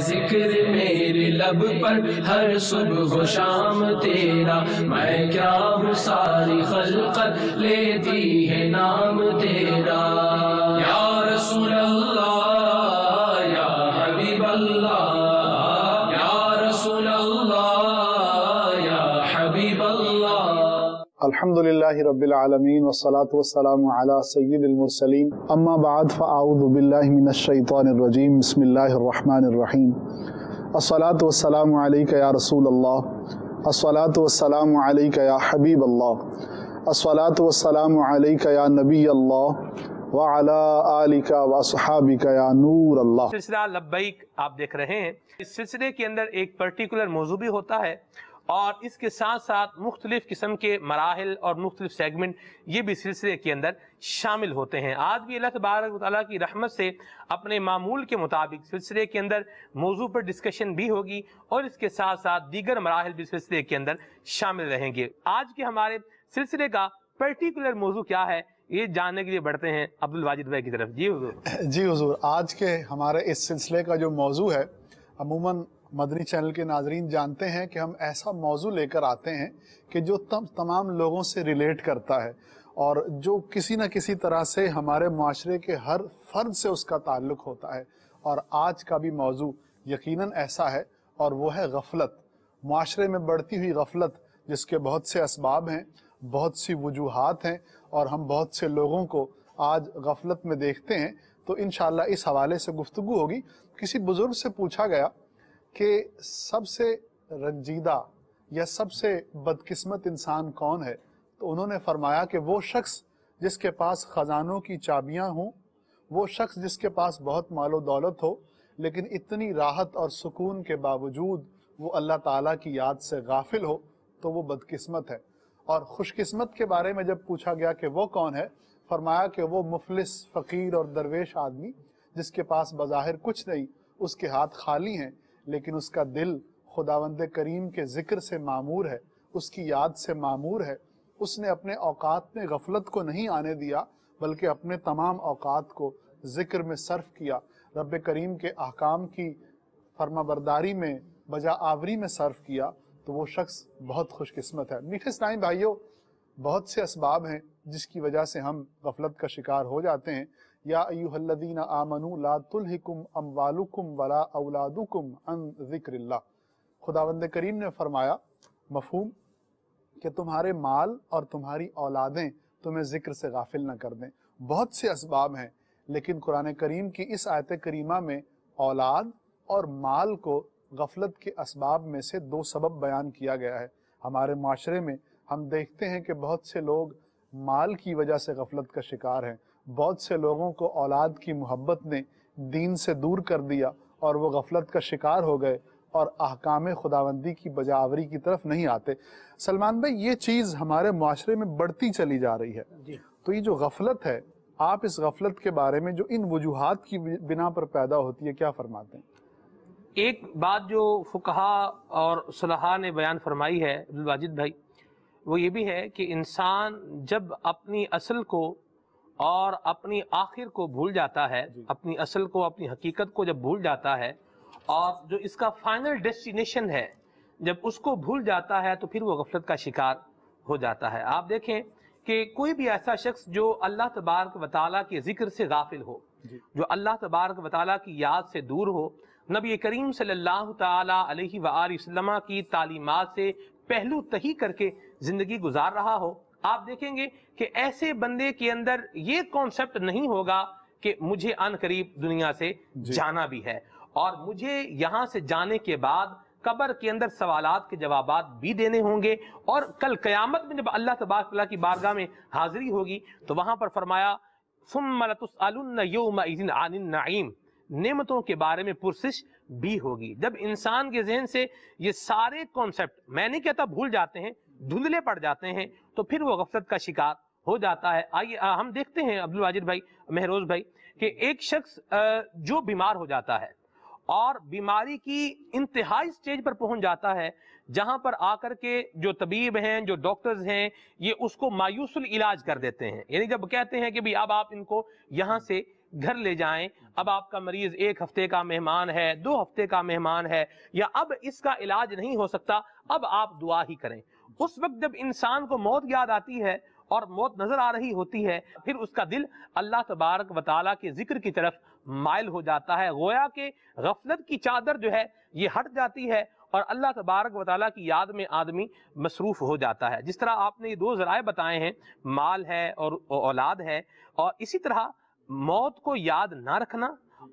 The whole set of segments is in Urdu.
ذکر میرے لب پر ہر صبح و شام تیرا، میں کیا ہوں ساری خلقت لیتی ہے نام تیرا۔ یا رسول اللہ یا حبیب اللہ، یا رسول اللہ یا حبیب اللہ۔ الحمدللہ رب العالمین والصلاة والسلام علی سید المرسلین، اما بعد فاعوذ باللہ من الشیطان الرجیم، بسم اللہ الرحمن الرحیم۔ الصلاة والسلام علیک یا رسول اللہ، الصلاة والسلام علیک یا حبیب اللہ، الصلاة والسلام علیک یا نبی اللہ وعلی آلک واصحابک یا نور اللہ۔ سلسلہ لبیک آپ دیکھ رہے ہیں۔ اس سلسلے کے اندر ایک پرٹیکولر موضوع بھی ہوتا ہے اور اس کے ساتھ ساتھ مختلف قسم کے مراحل اور مختلف سیگمنٹ یہ بھی سلسلے کے اندر شامل ہوتے ہیں۔ آج بھی اللہ تبارک و تعالیٰ کی رحمت سے اپنے معمول کے مطابق سلسلے کے اندر موضوع پر ڈسکشن بھی ہوگی اور اس کے ساتھ ساتھ دیگر مراحل بھی سلسلے کے اندر شامل رہیں گے۔ آج کے ہمارے سلسلے کا پرٹیکولر موضوع کیا ہے یہ جاننے کے لیے بڑھتے ہیں عبدالواجد بھائی کی طرف۔ جی حضور۔ جی حضور، آج کے ہمارے اس سلسلے کا جو موضوع ہے، عموماً مدنی چینل کے ناظرین جانتے ہیں کہ ہم ایسا موضوع لے کر آتے ہیں کہ جو تمام لوگوں سے ریلیٹ کرتا ہے اور جو کسی نہ کسی طرح سے ہمارے معاشرے کے ہر فرد سے اس کا تعلق ہوتا ہے۔ اور آج کا بھی موضوع یقیناً ایسا ہے اور وہ ہے غفلت، معاشرے میں بڑھتی ہوئی غفلت، جس کے بہت سے اسباب ہیں، بہت سی وجوہات ہیں اور ہم بہت سے لوگوں کو آج غفلت میں دیکھتے ہیں۔ تو انشاءاللہ اس حوالے سے گفتگو ہوگی۔ کسی بزرگ سے پوچھا گیا کہ سب سے رنجیدہ یا سب سے بدقسمت انسان کون ہے، تو انہوں نے فرمایا کہ وہ شخص جس کے پاس خزانوں کی چابیاں ہوں، وہ شخص جس کے پاس بہت مال و دولت ہو، لیکن اتنی راحت اور سکون کے باوجود وہ اللہ تعالیٰ کی یاد سے غافل ہو، تو وہ بدقسمت ہے۔ اور خوش قسمت کے بارے میں جب پوچھا گیا کہ وہ کون ہے، فرمایا کہ وہ مفلس، فقیر اور درویش آدمی جس کے پاس بظاہر کچھ نہیں، اس کے ہاتھ خالی ہیں، لیکن اس کا دل خداوند کریم کے ذکر سے معمور ہے، اس کی یاد سے معمور ہے۔ اس نے اپنے اوقات میں غفلت کو نہیں آنے دیا، بلکہ اپنے تمام اوقات کو ذکر میں صرف کیا، رب کریم کے احکام کی فرما برداری میں، بجا آوری میں صرف کیا، تو وہ شخص بہت خوش قسمت ہے۔ میٹھے اسلام بھائیوں، بہت سے اسباب ہیں جس کی وجہ سے ہم غفلت کا شکار ہو جاتے ہیں۔ یا ایھا الذین آمنوا لا تلھکم اموالکم ولا اولادکم عن ذکر اللہ۔ خداوند کریم نے فرمایا مفہوم کہ تمہارے مال اور تمہاری اولادیں تمہیں ذکر سے غافل نہ کر دیں۔ بہت سے اسباب ہیں، لیکن قرآن کریم کی اس آیت کریمہ میں اولاد اور مال کو غفلت کے اسباب میں سے دو سبب بیان کیا گیا ہے۔ ہمارے معاشرے میں ہم دیکھتے ہیں کہ بہت سے لوگ مال کی وجہ سے غفلت کا شکار ہیں، بہت سے لوگوں کو اولاد کی محبت نے دین سے دور کر دیا اور وہ غفلت کا شکار ہو گئے اور احکام خداوندی کی بجاوری کی طرف نہیں آتے۔ سلمان بھائی، یہ چیز ہمارے معاشرے میں بڑھتی چلی جا رہی ہے، تو یہ جو غفلت ہے، آپ اس غفلت کے بارے میں جو ان وجوہات کی بنا پر پیدا ہوتی ہے کیا فرماتے ہیں؟ ایک بات جو فقہا اور صلحاء نے بیان فرمائی ہے عبدالواجد بھائی، وہ یہ بھی ہے کہ انسان جب اپنی اصل کو اور اپنی آخر کو بھول جاتا ہے، اپنی اصل کو، اپنی حقیقت کو جب بھول جاتا ہے اور جو اس کا فائنل ڈیسٹینیشن ہے جب اس کو بھول جاتا ہے، تو پھر وہ غفلت کا شکار ہو جاتا ہے۔ آپ دیکھیں کہ کوئی بھی ایسا شخص جو اللہ تبارک و تعالیٰ کے ذکر سے غافل ہو، جو اللہ تبارک و تعالیٰ کی یاد سے دور ہو، نبی کریم صلی اللہ تعالیٰ علیہ وآلہ وسلم کی تعلیمات سے پہلو تہی کر کے زندگی گزار رہا ہو، آپ دیکھیں گے کہ ایسے بندے کے اندر یہ کانسیپٹ نہیں ہوگا کہ مجھے ان قریب دنیا سے جانا بھی ہے اور مجھے یہاں سے جانے کے بعد قبر کے اندر سوالات کے جوابات بھی دینے ہوں گے، اور کل قیامت میں جب اللہ تبارک و تعالیٰ کی بارگاہ میں حاضری ہوگی تو وہاں پر فرمایا ثم لتسألن یومئذ عن النعیم، نعمتوں کے بارے میں پرسش بھی ہوگی۔ جب انسان کے ذہن سے یہ سارے کانسیپٹ، میں نہیں کہتا بھول جاتے ہیں، دھندلے پڑ جاتے ہیں، تو پھر وہ غفلت کا شکار ہو جاتا ہے۔ آئیے ہم دیکھتے ہیں عبدالواجد بھائی، مہروز بھائی، کہ ایک شخص جو بیمار ہو جاتا ہے اور بیماری کی انتہائی سٹیج پر پہنچ جاتا ہے، جہاں پر آ کر کے جو طبیب ہیں، جو ڈاکٹرز ہیں، یہ اس کو مایوس العلاج کر دیتے ہیں، یعنی جب کہتے ہیں کہ بھی اب آپ ان کو یہاں سے گھر لے جائیں، اب آپ کا مریض 1 ہفتے کا مہمان ہے، 2 ہفتے کا مہمان ہے، یا اب اس کا علاج نہیں ہو سکتا، اب آپ دعا ہی کریں۔ اس وقت جب انسان کو موت یاد آتی ہے اور موت نظر آ رہی ہوتی ہے، پھر اس کا دل اللہ تبارک و تعالیٰ کے ذکر کی طرف مائل ہو جاتا ہے، گویا کہ غفلت کی چادر جو ہے یہ ہٹ جاتی ہے اور اللہ تبارک و تعالیٰ کی یاد میں آدمی مصروف ہو جاتا ہے۔ جس طرح آپ نے یہ 2 ذرائع بتائے ہیں، مال ہے اور اولاد ہے، اور اسی طرح موت کو یاد نہ رکھنا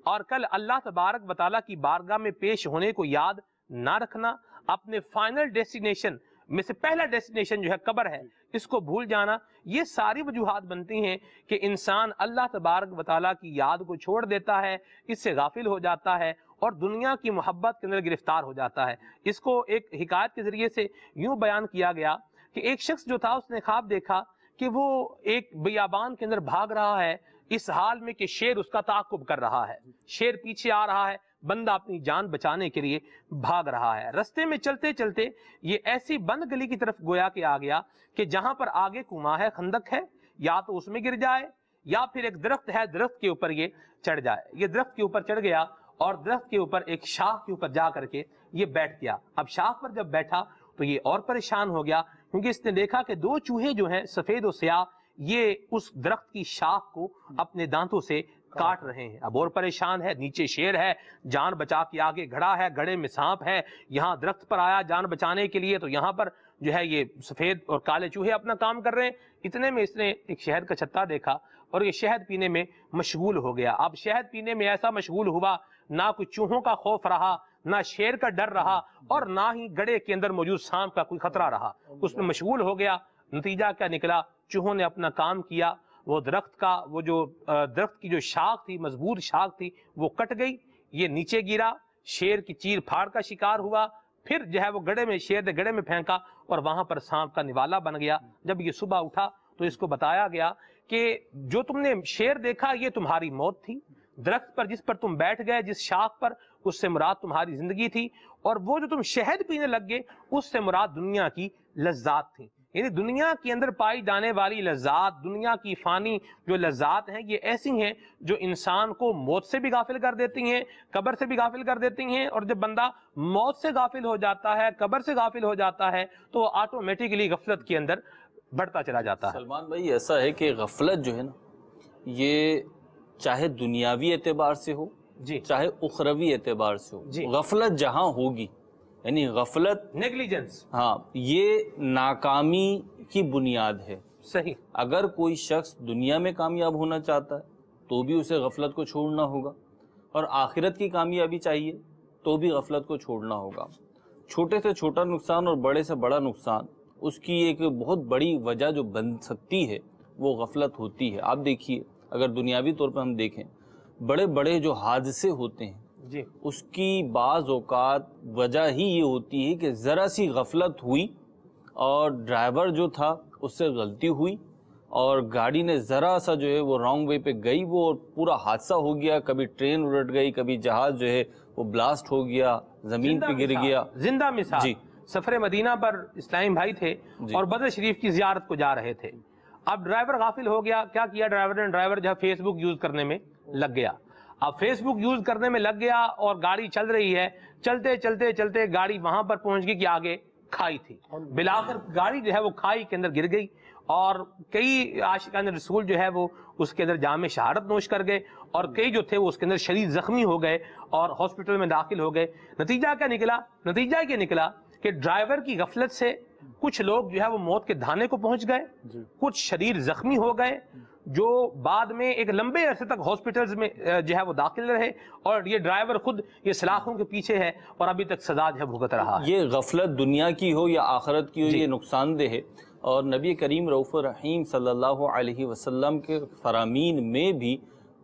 اور کل اللہ تبارک و تعالیٰ کی بارگاہ میں پیش ہونے کو یاد نہ رکھنا، اپنے فائنل ڈیسٹینیشن میں سے پہلا ڈیسٹینیشن جو ہے قبر ہے، اس کو بھول جانا، یہ ساری وجوہات بنتی ہیں کہ انسان اللہ تبارک و تعالیٰ کی یاد کو چھوڑ دیتا ہے، اس سے غافل ہو جاتا ہے اور دنیا کی محبت کے اندر گرفتار ہو جاتا ہے۔ اس کو ایک حکایت کے ذریعے سے یوں بیان کیا گیا کہ ایک شخص جو تھا اس نے خواب دیکھا کہ وہ ایک بیابان کے اندر بھاگ رہا ہے، اس حال میں کہ شیر اس کا تعاقب کر رہا ہے، شیر پیچھے آ رہا ہے، بندہ اپنی جان بچانے کے لیے بھاگ رہا ہے۔ رستے میں چلتے چلتے یہ ایسی بند گلی کی طرف گویا کہ آ گیا کہ جہاں پر آگے کنواں ہے، خندق ہے، یا تو اس میں گر جائے یا پھر ایک درخت ہے، درخت کے اوپر یہ چڑھ جائے۔ یہ درخت کے اوپر چڑھ گیا اور درخت کے اوپر ایک شاخ کے اوپر جا کر کے یہ بیٹھ گیا۔ اب شاخ پر جب بیٹھا تو یہ اور پریشان ہو گیا، کیونکہ اس نے دیکھا کہ 2 چوہے جو ہیں سفید و سیاہ یہ اس درخت کی شاخ کو اپنے دانتوں سے کاٹ رہے ہیں۔ اب اور پریشان ہے، نیچے شیر ہے، جان بچا کے آگے گھڑا ہے، گھڑے میں سانپ ہے، یہاں درخت پر آیا جان بچانے کے لیے تو یہاں پر جو ہے یہ سفید اور کالے چوہے اپنا کام کر رہے ہیں۔ اتنے میں اس نے ایک شہد کا چھتا دیکھا اور یہ شہد پینے میں مشغول ہو گیا۔ اب شہد پینے میں ایسا مشغول ہوا، نہ کوئی چوہوں کا خوف رہا، نہ شیر کا ڈر رہا، اور نہ ہی گڑھے کے اندر موجود سانپ کا کوئی خطرہ رہا۔ اس میں مشغول ہو گیا۔ نتیجہ کیا نکلا؟ چوہوں نے اپنا کام کیا، وہ درخت کی جو شاخ تھی، مضبوط شاخ تھی، وہ کٹ گئی، یہ نیچے گرا، شیر کی چیر پھاڑ کا شکار ہوا، پھر جو ہے وہ شیر نے گڑھے میں پھینکا اور وہاں پر سانپ کا نوالا بن گیا۔ جب یہ صبح اٹھا تو اس کو بتایا گیا کہ جو تم نے شیر دیکھا یہ تمہاری موت تھی، درخت پر جس پر تم بیٹھ گئے، جس شاخ پر، اس سے مراد تمہاری زندگی تھی، اور وہ جو تم شہد پینے لگ گئے اس سے مراد دنیا کی لذات تھی۔ یعنی دنیا کے اندر پائی جانے والی لذات، دنیا کی فانی جو لذات ہیں، یہ ایسی ہیں جو انسان کو موت سے بھی غافل کر دیتی ہیں، قبر سے بھی غافل کر دیتی ہیں، اور جب بندہ موت سے غافل ہو جاتا ہے، قبر سے غافل ہو جاتا ہے، تو وہ آٹومیٹکلی غفلت کے اندر بڑھتا چلا جاتا ہے۔ سلمان بھائی، ایسا ہے کہ غفلت جو ہے نا، یہ چاہے دنیاوی اعتبار سے ہو جی، چاہے اخروی اعتبار سے ہو، جی، غفلت جہاں ہوگی، یعنی غفلت، نیگلیجنس، ہاں، یہ ناکامی کی بنیاد ہے۔ صحیح۔ اگر کوئی شخص دنیا میں کامیاب ہونا چاہتا ہے تو بھی اسے غفلت کو چھوڑنا ہوگا، اور آخرت کی کامیابی چاہیے تو بھی غفلت کو چھوڑنا ہوگا۔ چھوٹے سے چھوٹا نقصان اور بڑے سے بڑا نقصان، اس کی ایک بہت بڑی وجہ جو بن سکتی ہے وہ غفلت ہوتی ہے۔ آپ دیکھیے، اگر دنیاوی طور پر ہم دیکھیں، بڑے بڑے جو حادثے ہوتے ہیں جی، اس کی بعض اوقات وجہ ہی یہ ہوتی ہے کہ ذرا سی غفلت ہوئی اور ڈرائیور جو تھا اس سے غلطی ہوئی اور گاڑی نے ذرا سا جو ہے وہ رانگ وے پہ گئی، وہ پورا حادثہ ہو گیا، کبھی ٹرین الٹ گئی، کبھی جہاز جو ہے وہ بلاسٹ ہو گیا، زمین پہ گر گیا۔ زندہ مثال، جی، سفر مدینہ پر اسلام بھائی تھے اور بدر شریف کی زیارت کو جا رہے تھے۔ اب ڈرائیور غافل ہو گیا، کیا کیا ڈرائیور جو ہے فیس بک یوز کرنے میں لگ گیا۔ اب فیس بک یوز کرنے میں لگ گیا اور گاڑی چل رہی ہے، چلتے چلتے چلتے گاڑی وہاں پر پہنچ گئی کہ آگے کھائی تھی، بلاخر گاڑی جو ہے وہ کھائی کے اندر گر گئی، اور کئی عاشقان رسول جو ہے وہ اس کے اندر جام شہادت نوش کر گئے، اور کئی جو تھے وہ اس کے اندر شدید زخمی ہو گئے اور ہاسپٹل میں داخل ہو گئے۔ نتیجہ کیا نکلا؟ نتیجہ یہ نکلا کہ ڈرائیور کی غفلت سے کچھ لوگ جو ہے وہ موت کے دھانے کو پہنچ گئے، کچھ شدید زخمی ہو گئے، جو بعد میں ایک لمبے عرصے تک ہاسپٹلز میں جو ہے وہ داخل رہے، اور یہ ڈرائیور خود یہ سلاخوں کے پیچھے ہے اور ابھی تک سزا جو ہے بھگت رہا ہے۔ یہ غفلت دنیا کی ہو یا آخرت کی ہو، یہ نقصان دہ ہے، اور نبی کریم رؤوف الرحیم صلی اللہ علیہ وسلم کے فرامین میں بھی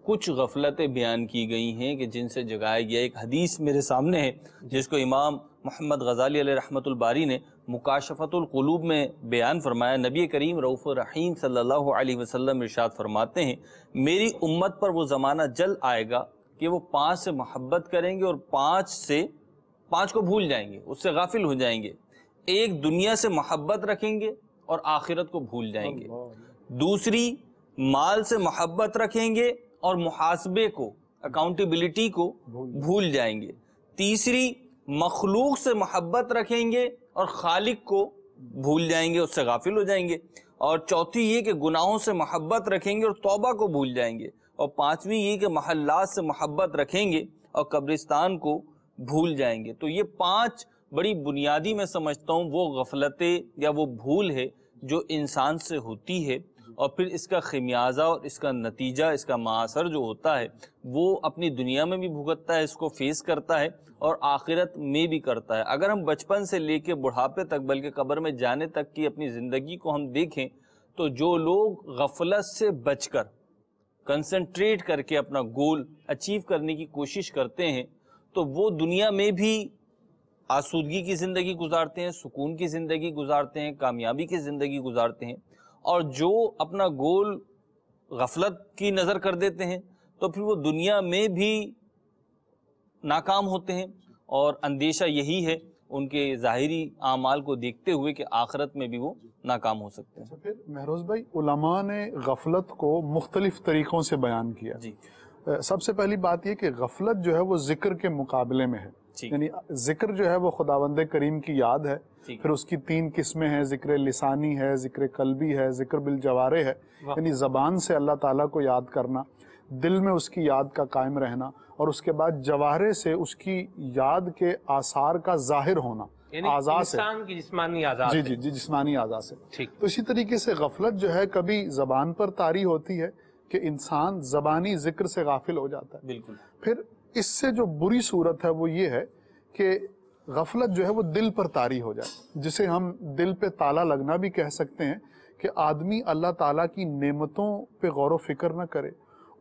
کچھ غفلتیں بیان کی گئی ہیں کہ جن سے جگایا گیا۔ ایک حدیث میرے سامنے ہے جس کو امام محمد غزالی علیہ رحمۃ الباری نے مکاشفۃ القلوب میں بیان فرمایا۔ نبی کریم رؤوف الرحیم صلی اللہ علیہ وسلم ارشاد فرماتے ہیں، میری امت پر وہ زمانہ جل آئے گا کہ وہ 5 سے محبت کریں گے اور 5 کو بھول جائیں گے، اس سے غافل ہو جائیں گے۔ ایک، دنیا سے محبت رکھیں گے اور آخرت کو بھول جائیں گے۔ دوسری، مال سے محبت رکھیں گے اور محاسبے کو, اکاؤنٹیبلٹی کو بھول جائیں گے. تیسری, مخلوق سے محبت رکھیں گے اور خالق کو بھول جائیں گے, اس سے غافل ہو جائیں گے. اور چوتھی یہ کہ گناہوں سے محبت رکھیں گے اور توبہ کو بھول جائیں گے. اور پانچویں یہ کہ محلات سے محبت رکھیں گے اور قبرستان کو بھول جائیں گے. تو یہ 5 بڑی بنیادی میں سمجھتا ہوں وہ غفلتیں یا وہ بھول ہے جو انسان سے ہوتی ہے, اور پھر اس کا خمیازہ اور اس کا نتیجہ, اس کا معاثر جو ہوتا ہے وہ اپنی دنیا میں بھی بھگتتا ہے, اس کو فیس کرتا ہے اور آخرت میں بھی کرتا ہے. اگر ہم بچپن سے لے کے بڑھاپے تک بلکہ قبر میں جانے تک کی اپنی زندگی کو ہم دیکھیں تو جو لوگ غفلت سے بچ کر کنسنٹریٹ کر کے اپنا گول اچیو کرنے کی کوشش کرتے ہیں تو وہ دنیا میں بھی آسودگی کی زندگی گزارتے ہیں, سکون کی زندگی گزارتے ہیں, کامیابی کی زندگی گزارتے ہیں. اور جو اپنا گول غفلت کی نظر کر دیتے ہیں تو پھر وہ دنیا میں بھی ناکام ہوتے ہیں, اور اندیشہ یہی ہے ان کے ظاہری اعمال کو دیکھتے ہوئے کہ آخرت میں بھی وہ ناکام ہو سکتے ہیں. پھر مہروز بھائی, علماء نے غفلت کو مختلف طریقوں سے بیان کیا. جی, سب سے پہلی بات یہ کہ غفلت جو ہے وہ ذکر کے مقابلے میں ہے, یعنی ذکر جو ہے وہ خداوند کریم کی یاد ہے. پھر اس کی 3 قسمیں ہیں, ذکر لسانی ہے, ذکر قلبی ہے, ذکر بالجوارح ہے. یعنی زبان سے اللہ تعالیٰ کو یاد کرنا, دل میں اس کی یاد کا قائم رہنا, اور اس کے بعد جوارح سے اس کی یاد کے آثار کا ظاہر ہونا, اعضاء سے, انسان کی جسمانی اعضاء سے. جی جسمانی اعضاء سے. تو اسی طریقے سے غفلت جو ہے کبھی زبان پر طاری ہوتی ہے کہ انسان زبانی ذکر سے غافل ہو جاتا ہے. بالکل. پھر اس سے جو بری صورت ہے وہ یہ ہے کہ غفلت جو ہے وہ دل پر طاری ہو جائے, جسے ہم دل پہ تالا لگنا بھی کہہ سکتے ہیں, کہ آدمی اللہ تعالیٰ کی نعمتوں پہ غور و فکر نہ کرے,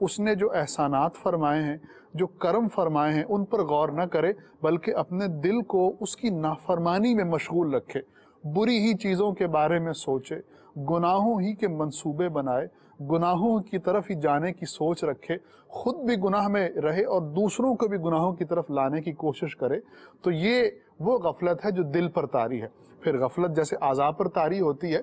اس نے جو احسانات فرمائے ہیں, جو کرم فرمائے ہیں, ان پر غور نہ کرے, بلکہ اپنے دل کو اس کی نافرمانی میں مشغول رکھے, بری ہی چیزوں کے بارے میں سوچے, گناہوں ہی کے منصوبے بنائے, گناہوں کی طرف ہی جانے کی سوچ رکھے, خود بھی گناہ میں رہے اور دوسروں کو بھی گناہوں کی طرف لانے کی کوشش کرے. تو یہ وہ غفلت ہے جو دل پر طاری ہے. پھر غفلت جیسے اعضاء پر طاری ہوتی ہے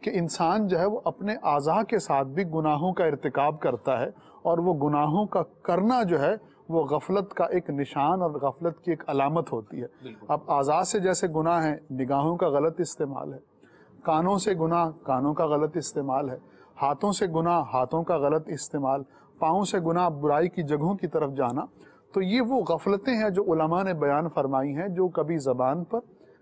کہ انسان جو ہے وہ اپنے اعضاء کے ساتھ بھی گناہوں کا ارتکاب کرتا ہے, اور وہ گناہوں کا کرنا جو ہے وہ غفلت کا ایک نشان اور غفلت کی ایک علامت ہوتی ہے. اب اعضاء سے جیسے گناہ ہیں, نگاہوں کا غلط استعمال ہے, کانوں سے گناہ, کانوں کا غلط استعمال ہے, ہاتھوں سے گناہ, ہاتھوں کا غلط استعمال, پاؤں سے گناہ, برائی کی جگہوں کی طرف جانا. تو یہ وہ غفلتیں ہیں جو علماء نے بیان فرمائی ہیں, جو کبھی زبان پر,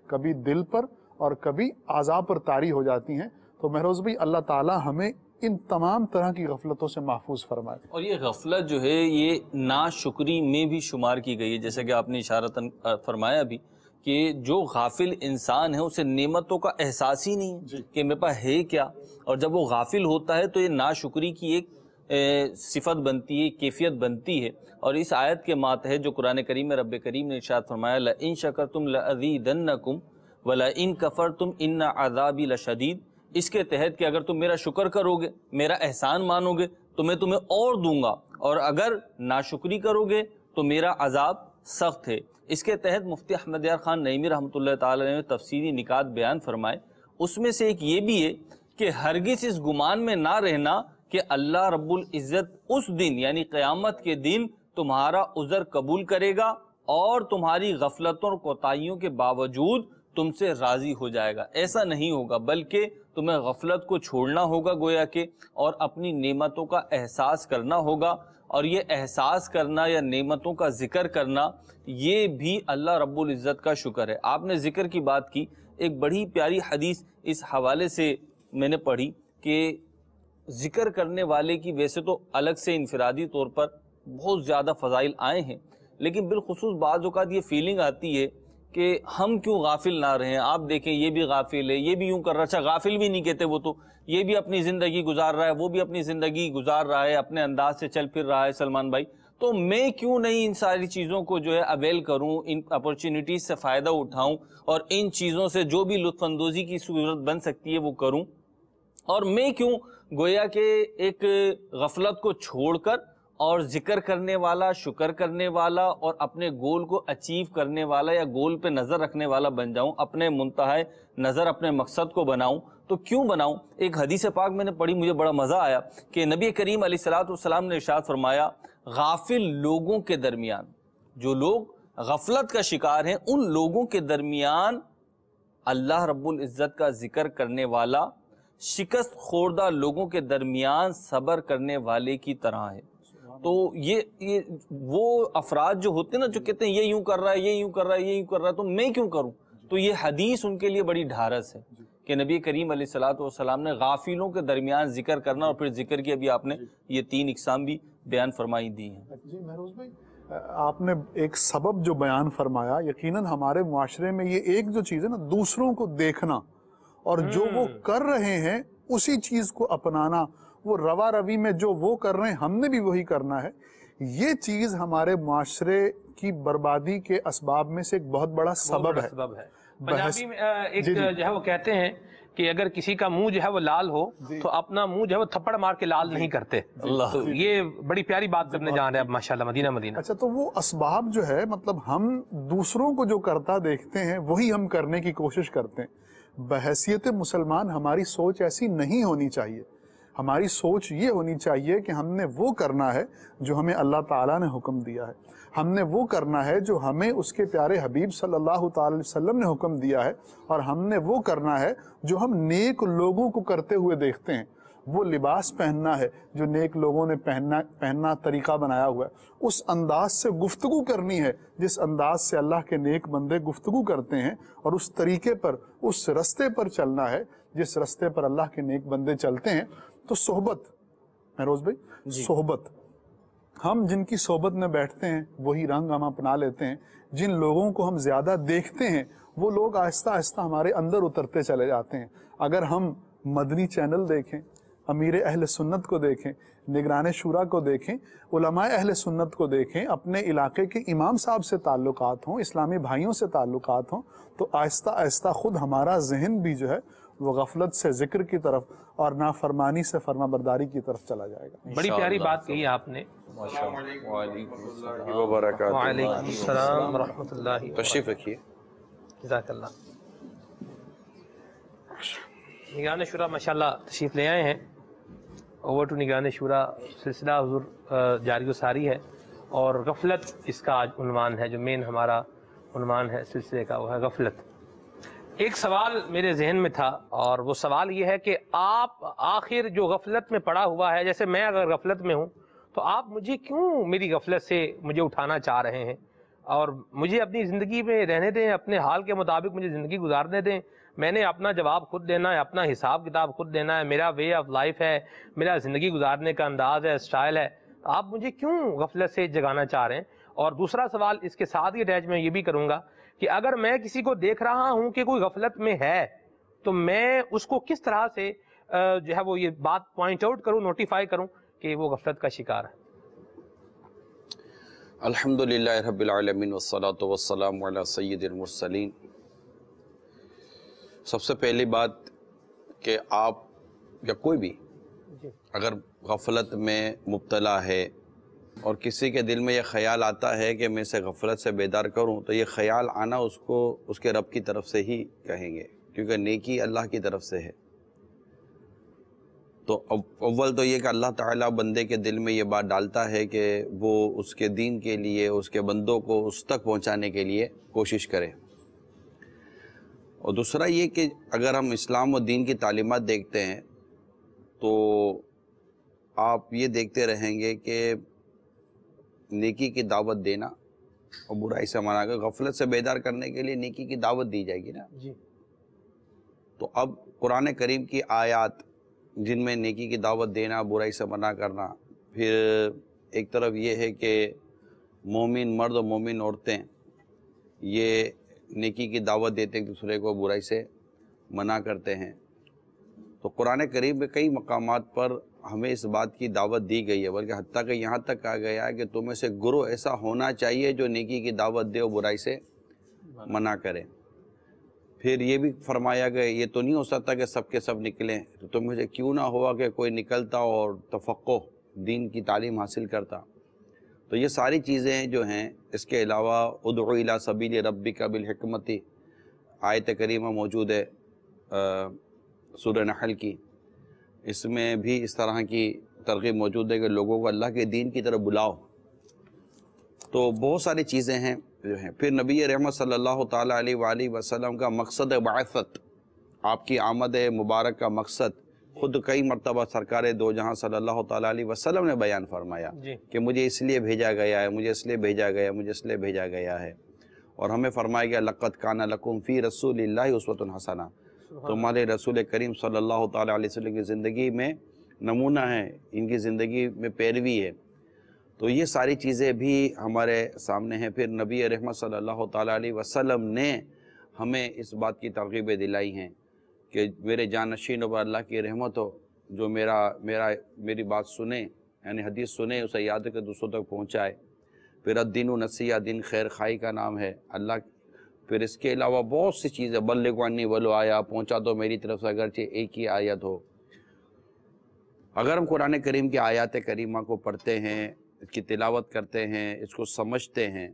کبھی دل پر اور کبھی اعضاء پر طاری ہو جاتی ہیں. تو مہروز بھائی, اللہ تعالیٰ ہمیں ان تمام طرح کی غفلتوں سے محفوظ فرمائے. اور یہ غفلت جو ہے یہ ناشکری میں بھی شمار کی گئی ہے, جیسے کہ آپ نے اشارتاً فرمایا بھی کہ جو غافل انسان ہے اسے نعمتوں کا احساس ہی نہیں ہے کہ میرے پاس ہے کیا, اور جب وہ غافل ہوتا ہے تو یہ ناشکری کی ایک صفت بنتی ہے, کیفیت بنتی ہے. اور اس آیت کے ماتحت جو قرآن کریم میں رب کریم نے ارشاد فرمایا لَإِن شَكَرْتُمْ لَأَزِيدَنَّكُمْ وَلَإِن كَفَرْتُمْ إِنَّ عَذَابِي لَشَدِيدٌ, اس کے تحت کہ اگر تم میرا شکر کرو گے, میرا احسان مانو گے تو میں تمہیں اور دوں گا, اور اگر ناشکری کرو گے تو میرا عذاب سخت ہے. اس کے تحت مفتی احمد یار خان نعیمی رحمۃ اللہ تعالی نے تفسیری نکات بیان فرمائے. اس میں سے ایک یہ بھی ہے کہ ہرگز اس گمان میں نہ رہنا کہ اللہ رب العزت اس دن یعنی قیامت کے دن تمہارا عذر قبول کرے گا اور تمہاری غفلتوں اور کوتاہیوں کے باوجود تم سے راضی ہو جائے گا. ایسا نہیں ہوگا, بلکہ تمہیں غفلت کو چھوڑنا ہوگا گویا کہ, اور اپنی نعمتوں کا احساس کرنا ہوگا. اور یہ احساس کرنا یا نعمتوں کا ذکر کرنا یہ بھی اللہ رب العزت کا شکر ہے. آپ نے ذکر کی بات کی, ایک بڑی پیاری حدیث اس حوالے سے میں نے پڑھی کہ ذکر کرنے والے کی ویسے تو الگ سے انفرادی طور پر بہت زیادہ فضائل آئے ہیں, لیکن بالخصوص بعض اوقات یہ فیلنگ آتی ہے کہ ہم کیوں غافل نہ رہیں. آپ دیکھیں یہ بھی غافل ہے, یہ بھی یوں کر رہا. اچھا غافل بھی نہیں کہتے, وہ تو یہ بھی اپنی زندگی گزار رہا ہے, وہ بھی اپنی زندگی گزار رہا ہے, اپنے انداز سے چل پھر رہا ہے سلمان بھائی, تو میں کیوں نہیں ان ساری چیزوں کو جو ہے اویل کروں, ان اپرچونٹیز سے فائدہ اٹھاؤں اور ان چیزوں سے جو بھی لطف اندوزی کی صورت بن سکتی ہے وہ کروں. اور میں کیوں گویا کہ ایک غفلت کو چھوڑ کر اور ذکر کرنے والا، شکر کرنے والا اور اپنے گول کو اچیو کرنے والا یا گول پہ نظر رکھنے والا بن جاؤں، اپنے منتہا نظر اپنے مقصد کو بناؤں، تو کیوں بناؤں؟ ایک حدیث پاک میں نے پڑھی، مجھے بڑا مزہ آیا کہ نبی کریم علیہ الصلوۃ والسلام نے ارشاد فرمایا، غافل لوگوں کے درمیان، جو لوگ غفلت کا شکار ہیں، ان لوگوں کے درمیان اللہ رب العزت کا ذکر کرنے والا شکست خوردہ لوگوں کے درمیان صبر کرنے والے کی طرح ہے۔ تو یہ وہ افراد جو ہوتے ہیں نا، جو کہتے ہیں یہ یوں کر رہا ہے، یہ یوں کر رہا ہے، یہ یوں کر رہا ہے، تو میں کیوں کروں؟ تو یہ حدیث ان کے لیے بڑی ڈھارس ہے کہ نبی کریم علیہ الصلوۃ والسلام نے غافلوں کے درمیان ذکر کرنا، اور پھر ذکر کی ابھی آپ نے یہ 3 اقسام بھی بیان فرمائی دی ہیں۔ جی مہروز بھائی، آپ نے ایک سبب جو بیان فرمایا، یقیناً ہمارے معاشرے میں یہ ایک جو چیز ہے نا، دوسروں کو دیکھنا اور جو وہ کر رہے ہیں اسی چیز کو اپنانا، وہ روا روی میں جو وہ کر رہے ہیں ہم نے بھی وہی کرنا ہے، یہ چیز ہمارے معاشرے کی بربادی کے اسباب میں سے ایک بہت بڑا سبب ہے۔ پنجابی میں ایک جو ہے وہ کہتے ہیں کہ اگر کسی کا منہ جو ہے وہ لال ہو تو اپنا منہ جو ہے وہ تھپڑ مار کے لال نہیں کرتے۔ تو یہ بڑی پیاری بات کرنے جا رہے ہیں اب ماشاءاللہ مدینہ مدینہ۔ اچھا، تو وہ اسباب جو ہے، مطلب ہم دوسروں کو جو کرتا دیکھتے ہیں وہی ہم کرنے کی کوشش کرتے ہیں۔ بحیثیت مسلمان ہماری سوچ ایسی نہیں ہونی چاہیے، ہماری سوچ یہ ہونی چاہیے کہ ہم نے وہ کرنا ہے جو ہمیں اللہ تعالیٰ نے حکم دیا ہے، ہم نے وہ کرنا ہے جو ہمیں اس کے پیارے حبیب صلی اللہ تعالی وسلم نے حکم دیا ہے، اور ہم نے وہ کرنا ہے جو ہم نیک لوگوں کو کرتے ہوئے دیکھتے ہیں۔ وہ لباس پہننا ہے جو نیک لوگوں نے پہننا طریقہ بنایا ہوا ہے، اس انداز سے گفتگو کرنی ہے جس انداز سے اللہ کے نیک بندے گفتگو کرتے ہیں، اور اس طریقے پر، اس رستے پر چلنا ہے جس رستے پر اللہ کے نیک بندے چلتے ہیں۔ تو صحبت، مہروز بھائی، صحبت، ہم جن کی صحبت میں بیٹھتے ہیں وہی رنگ ہم اپنا لیتے ہیں۔ جن لوگوں کو ہم زیادہ دیکھتے ہیں وہ لوگ آہستہ آہستہ ہمارے اندر اترتے چلے جاتے ہیں۔ اگر ہم مدنی چینل دیکھیں، امیر اہل سنت کو دیکھیں، نگران شورا کو دیکھیں، علماء اہل سنت کو دیکھیں، اپنے علاقے کے امام صاحب سے تعلقات ہوں، اسلامی بھائیوں سے تعلقات ہوں، تو آہستہ آہستہ خود ہمارا ذہن بھی جو ہے وہ غفلت سے ذکر کی طرف اور نافرمانی سے فرما برداری کی طرف چلا جائے گا۔ بڑی پیاری بات کہی آپ نے۔ وبرکاتہ۔ وعلیکم السلام ورحمۃ اللہ۔ تشریف رکھیے۔ جزاک اللہ۔ نگران شورا ماشاءاللہ تشریف لے آئے ہیں۔ اوور ٹو نگران شورا سلسلہ حضور جاری و ساری ہے، اور غفلت اس کا آج عنوان ہے، جو مین ہمارا عنوان ہے سلسلے کا، وہ ہے غفلت۔ ایک سوال میرے ذہن میں تھا، اور وہ سوال یہ ہے کہ آپ آخر جو غفلت میں پڑا ہوا ہے، جیسے میں اگر غفلت میں ہوں تو آپ مجھے کیوں میری غفلت سے مجھے اٹھانا چاہ رہے ہیں، اور مجھے اپنی زندگی میں رہنے دیں، اپنے حال کے مطابق مجھے زندگی گزارنے دیں۔ میں نے اپنا جواب خود دینا ہے، اپنا حساب کتاب خود دینا ہے، میرا وے آف لائف ہے، میرا زندگی گزارنے کا انداز ہے، اسٹائل ہے، آپ مجھے کیوں غفلت سے جگانا چاہ رہے ہیں؟ اور دوسرا سوال اس کے ساتھ ہی اٹیچ میں یہ بھی کروں گا کہ اگر میں کسی کو دیکھ رہا ہوں کہ کوئی غفلت میں ہے، تو میں اس کو کس طرح سے جو ہے وہ یہ بات پوائنٹ آؤٹ کروں، نوٹیفائی کروں کہ وہ غفلت کا شکار ہے؟ الحمدللہ رب العالمین والصلاة والسلام علی سید المرسلین۔ سب سے پہلی بات کہ آپ یا کوئی بھی اگر غفلت میں مبتلا ہے اور کسی کے دل میں یہ خیال آتا ہے کہ میں اسے غفلت سے بیدار کروں، تو یہ خیال آنا اس کو اس کے رب کی طرف سے ہی کہیں گے، کیونکہ نیکی اللہ کی طرف سے ہے۔ تو اول تو یہ کہ اللہ تعالیٰ بندے کے دل میں یہ بات ڈالتا ہے کہ وہ اس کے دین کے لیے، اس کے بندوں کو اس تک پہنچانے کے لیے کوشش کرے۔ اور دوسرا یہ کہ اگر ہم اسلام و دین کی تعلیمات دیکھتے ہیں تو آپ یہ دیکھتے رہیں گے کہ نیکی کی دعوت دینا اور برائی سے منع کر، غفلت سے بیدار کرنے کے لیے نیکی کی دعوت دی جائے گی نا جی۔ تو اب قرآن کریم کی آیات جن میں نیکی کی دعوت دینا، برائی سے منع کرنا، پھر ایک طرف یہ ہے کہ مومن مرد اور مومن عورتیں یہ نیکی کی دعوت دیتے ایک دوسرے کو، برائی سے منع کرتے ہیں۔ تو قرآن کریم میں کئی مقامات پر ہمیں اس بات کی دعوت دی گئی ہے، بلکہ حتیٰ کہ یہاں تک کہا گیا ہے کہ تم میں سے گروہ ایسا ہونا چاہیے جو نیکی کی دعوت دے اور برائی سے منع کرے۔ پھر یہ بھی فرمایا گیا یہ تو نہیں ہو سکتا کہ سب کے سب نکلیں، تو تم میں سے کیوں نہ ہوا کہ کوئی نکلتا اور تفقہ دین کی تعلیم حاصل کرتا. تو یہ ساری چیزیں جو ہیں، اس کے علاوہ ادعو الی سبیل ربک بالحکمت آیت کریمہ موجود ہے سورہ نحل کی. اس میں بھی اس طرح کی ترغیب موجود ہے کہ لوگوں کو اللہ کے دین کی طرف بلاؤ. تو بہت ساری چیزیں ہیں جو ہیں. پھر نبی رحمت صلی اللہ تعالیٰ علیہ وآلہ وسلم کا مقصد بعثت، آپ کی آمد مبارک کا مقصد خود کئی مرتبہ سرکار دو جہاں صلی اللہ تعالیٰ علیہ وسلم نے بیان فرمایا کہ مجھے اس لیے بھیجا گیا ہے، مجھے اس لیے بھیجا گیا، مجھے اس لیے بھیجا گیا ہے. اور ہمیں فرمایا گیا لقد کان لکم فی رسول اللہ اسوۃ حسنہ، تمہارے رسول کریم صلی اللہ تعالیٰ علیہ وسلم کی زندگی میں نمونہ ہے، ان کی زندگی میں پیروی ہے. تو یہ ساری چیزیں بھی ہمارے سامنے ہیں. پھر نبی رحمت صلی اللہ تعالیٰ علیہ وسلم نے ہمیں اس بات کی ترغیبیں دلائی ہیں کہ میرے جانشینوں پر اللہ کی رحمت ہو، جو میری بات سنے، یعنی حدیث سنے، اسے یاد کر دوسروں تک پہنچائے. پھر الدین و نصیحہ، دین خیر خائی کا نام ہے اللہ. پھر اس کے علاوہ بہت سی چیزیں، بلغوا عنی ولو آیا، پہنچا دو میری طرف سے اگرچہ ایک ہی آیت ہو. اگر ہم قرآن کریم کی آیات کریمہ کو پڑھتے ہیں، اس کی تلاوت کرتے ہیں، اس کو سمجھتے ہیں،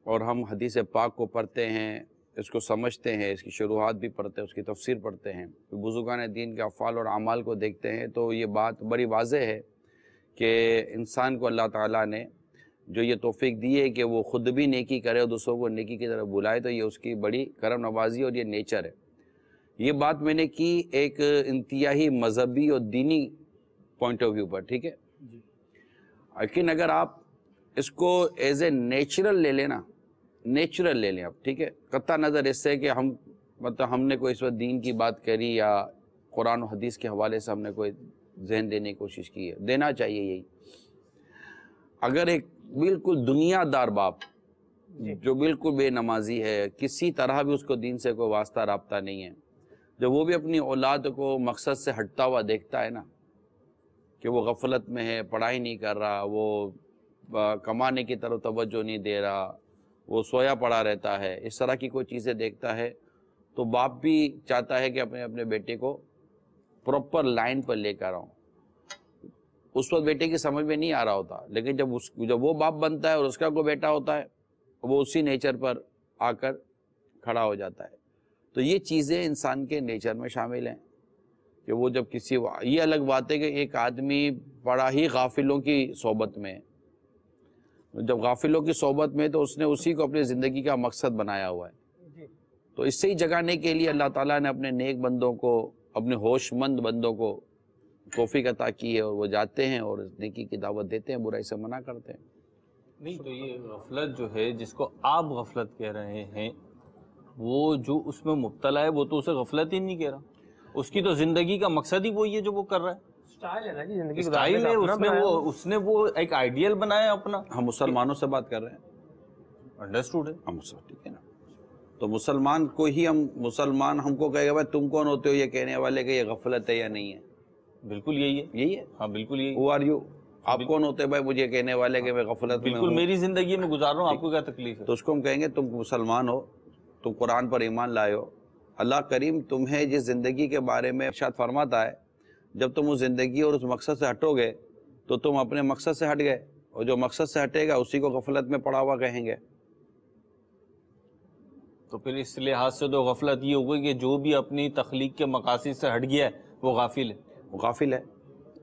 اور ہم حدیث پاک کو پڑھتے ہیں، اس کو سمجھتے ہیں، اس کی شروحات بھی پڑھتے ہیں، اس کی تفسیر پڑھتے ہیں، بزرگان دین کے افعال اور اعمال کو دیکھتے ہیں، تو یہ بات بڑی واضح ہے کہ انسان کو اللہ تعالیٰ نے جو یہ توفیق دی ہے کہ وہ خود بھی نیکی کرے اور دوسروں کو نیکی کی طرف بلائے، تو یہ اس کی بڑی کرم نوازی اور یہ نیچر ہے. یہ بات میں نے کی ایک انتہائی مذہبی اور دینی پوائنٹ آف ویو پر، ٹھیک ہے. لیکن اگر آپ اس کو ایز اے نیچرل لے لیں نا، نیچرل لے لیں آپ، ٹھیک ہے، قطع نظر اس سے کہ ہم نے کوئی اس وقت دین کی بات کری یا قرآن و حدیث کے حوالے سے ہم نے کوئی ذہن دینے کی کوشش کی ہے، دینا چاہیے یہی. اگر ایک بالکل دنیا دار باپ جو بالکل بے نمازی ہے، کسی طرح بھی اس کو دین سے کوئی واسطہ رابطہ نہیں ہے، جب وہ بھی اپنی اولاد کو مقصد سے ہٹتا ہوا دیکھتا ہے نا، کہ وہ غفلت میں ہے، پڑھائی نہیں کر رہا، وہ کمانے کی طرف توجہ نہیں دے رہا، وہ سویا پڑا رہتا ہے، اس طرح کی کوئی چیزیں دیکھتا ہے، تو باپ بھی چاہتا ہے کہ اپنے بیٹے کو پراپر لائن پر لے کر آؤں. اس وقت بیٹے کی سمجھ میں نہیں آ رہا ہوتا، لیکن جب وہ باپ بنتا ہے اور اس کا کوئی بیٹا ہوتا ہے، وہ اسی نیچر پر آ کر کھڑا ہو جاتا ہے. تو یہ چیزیں انسان کے نیچر میں شامل ہیں کہ وہ جب یہ الگ بات ہے کہ ایک آدمی بڑا ہی غافلوں کی صحبت میں، جب غافلوں کی صحبت میں تو اس نے اسی کو اپنی زندگی کا مقصد بنایا ہوا ہے. تو اس سے ہی جگانے کے لیے اللہ تعالیٰ نے اپنے نیک بندوں کو، اپنے ہوش مند بندوں کو توفیق عطا کی ہے، اور وہ جاتے ہیں اور نیکی کی دعوت دیتے ہیں، برائی سے منع کرتے ہیں. نہیں تو یہ غفلت جو ہے، جس کو آپ غفلت کہہ رہے ہیں، وہ جو اس میں مبتلا ہے وہ تو اسے غفلت ہی نہیں کہہ رہا، اس کی تو زندگی کا مقصد ہی وہی ہے جو وہ کر رہا ہے. سٹائل ہے نا جی زندگی سٹائل ہے، اس نے وہ ایک آئیڈیل بنایا اپنا. ہم مسلمانوں سے بات کر رہے ہیں، انڈرسٹوڈ ہے، ہم ٹھیک ہے نا. تو مسلمان کو ہی مسلمان ہم کو کہے گا بھائی تم کون ہوتے ہو یہ کہنے والے کہ یہ غفلت ہے یا نہیں ہے. بالکل یہی ہے، یہی ہے. ہاں بالکل یہی. Who are you؟ آپ کون ہوتے ہیں بھائی مجھے کہنے والے کہ میں غفلت میں ہوں؟ بالکل میری زندگی میں گزار رہا ہوں، آپ کو کیا تکلیف ہے؟ تو اس کو ہم کہیں گے تم مسلمان ہو، تم قرآن پر ایمان لائے ہو. اللہ کریم تمہیں جس زندگی کے بارے میں ارشاد فرماتا ہے، جب تم اس زندگی اور اس مقصد سے ہٹو گے تو تم اپنے مقصد سے ہٹ گئے، اور جو مقصد سے ہٹے گا اسی کو غفلت میں پڑا ہوا کہیں گے. تو پھر اس لحاظ سے تو غفلت یہ ہوگی کہ جو بھی اپنی تخلیق کے مقاصد سے ہٹ گیا ہے وہ غافل ہے. وہ غافل ہے.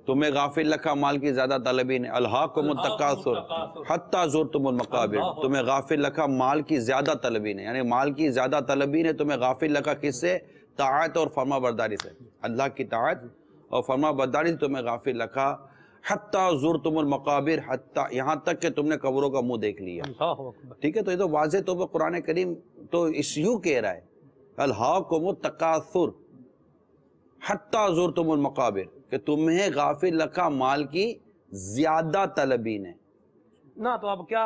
تمہیں غافل رکھا مال کی زیادہ طلبی نے، الہاکم التکاثر حتی زرتم المقابر. تمہیں غافل رکھا مال کی زیادہ طلبی نے، یعنی مال کی زیادہ طلبی نے تمہیں غافل رکھا کس سے؟ طاعت اور فرما برداری سے. اللہ کی طاعت اور فرما برداری سے تمہیں غافل رکھا. حتی زرتم المقابر، حتی یہاں تک کہ تم نے قبروں کا منہ دیکھ لیا. ٹھیک ہے، تو یہ تو واضح طور پر قرآن کریم تو اس یوں کہہ رہا ہے، الہاکم التکاثر حتی زرتم المقابر، کہ تمہیں غافل رکھا مال کی زیادہ طلبی نے. نہ تو آپ کیا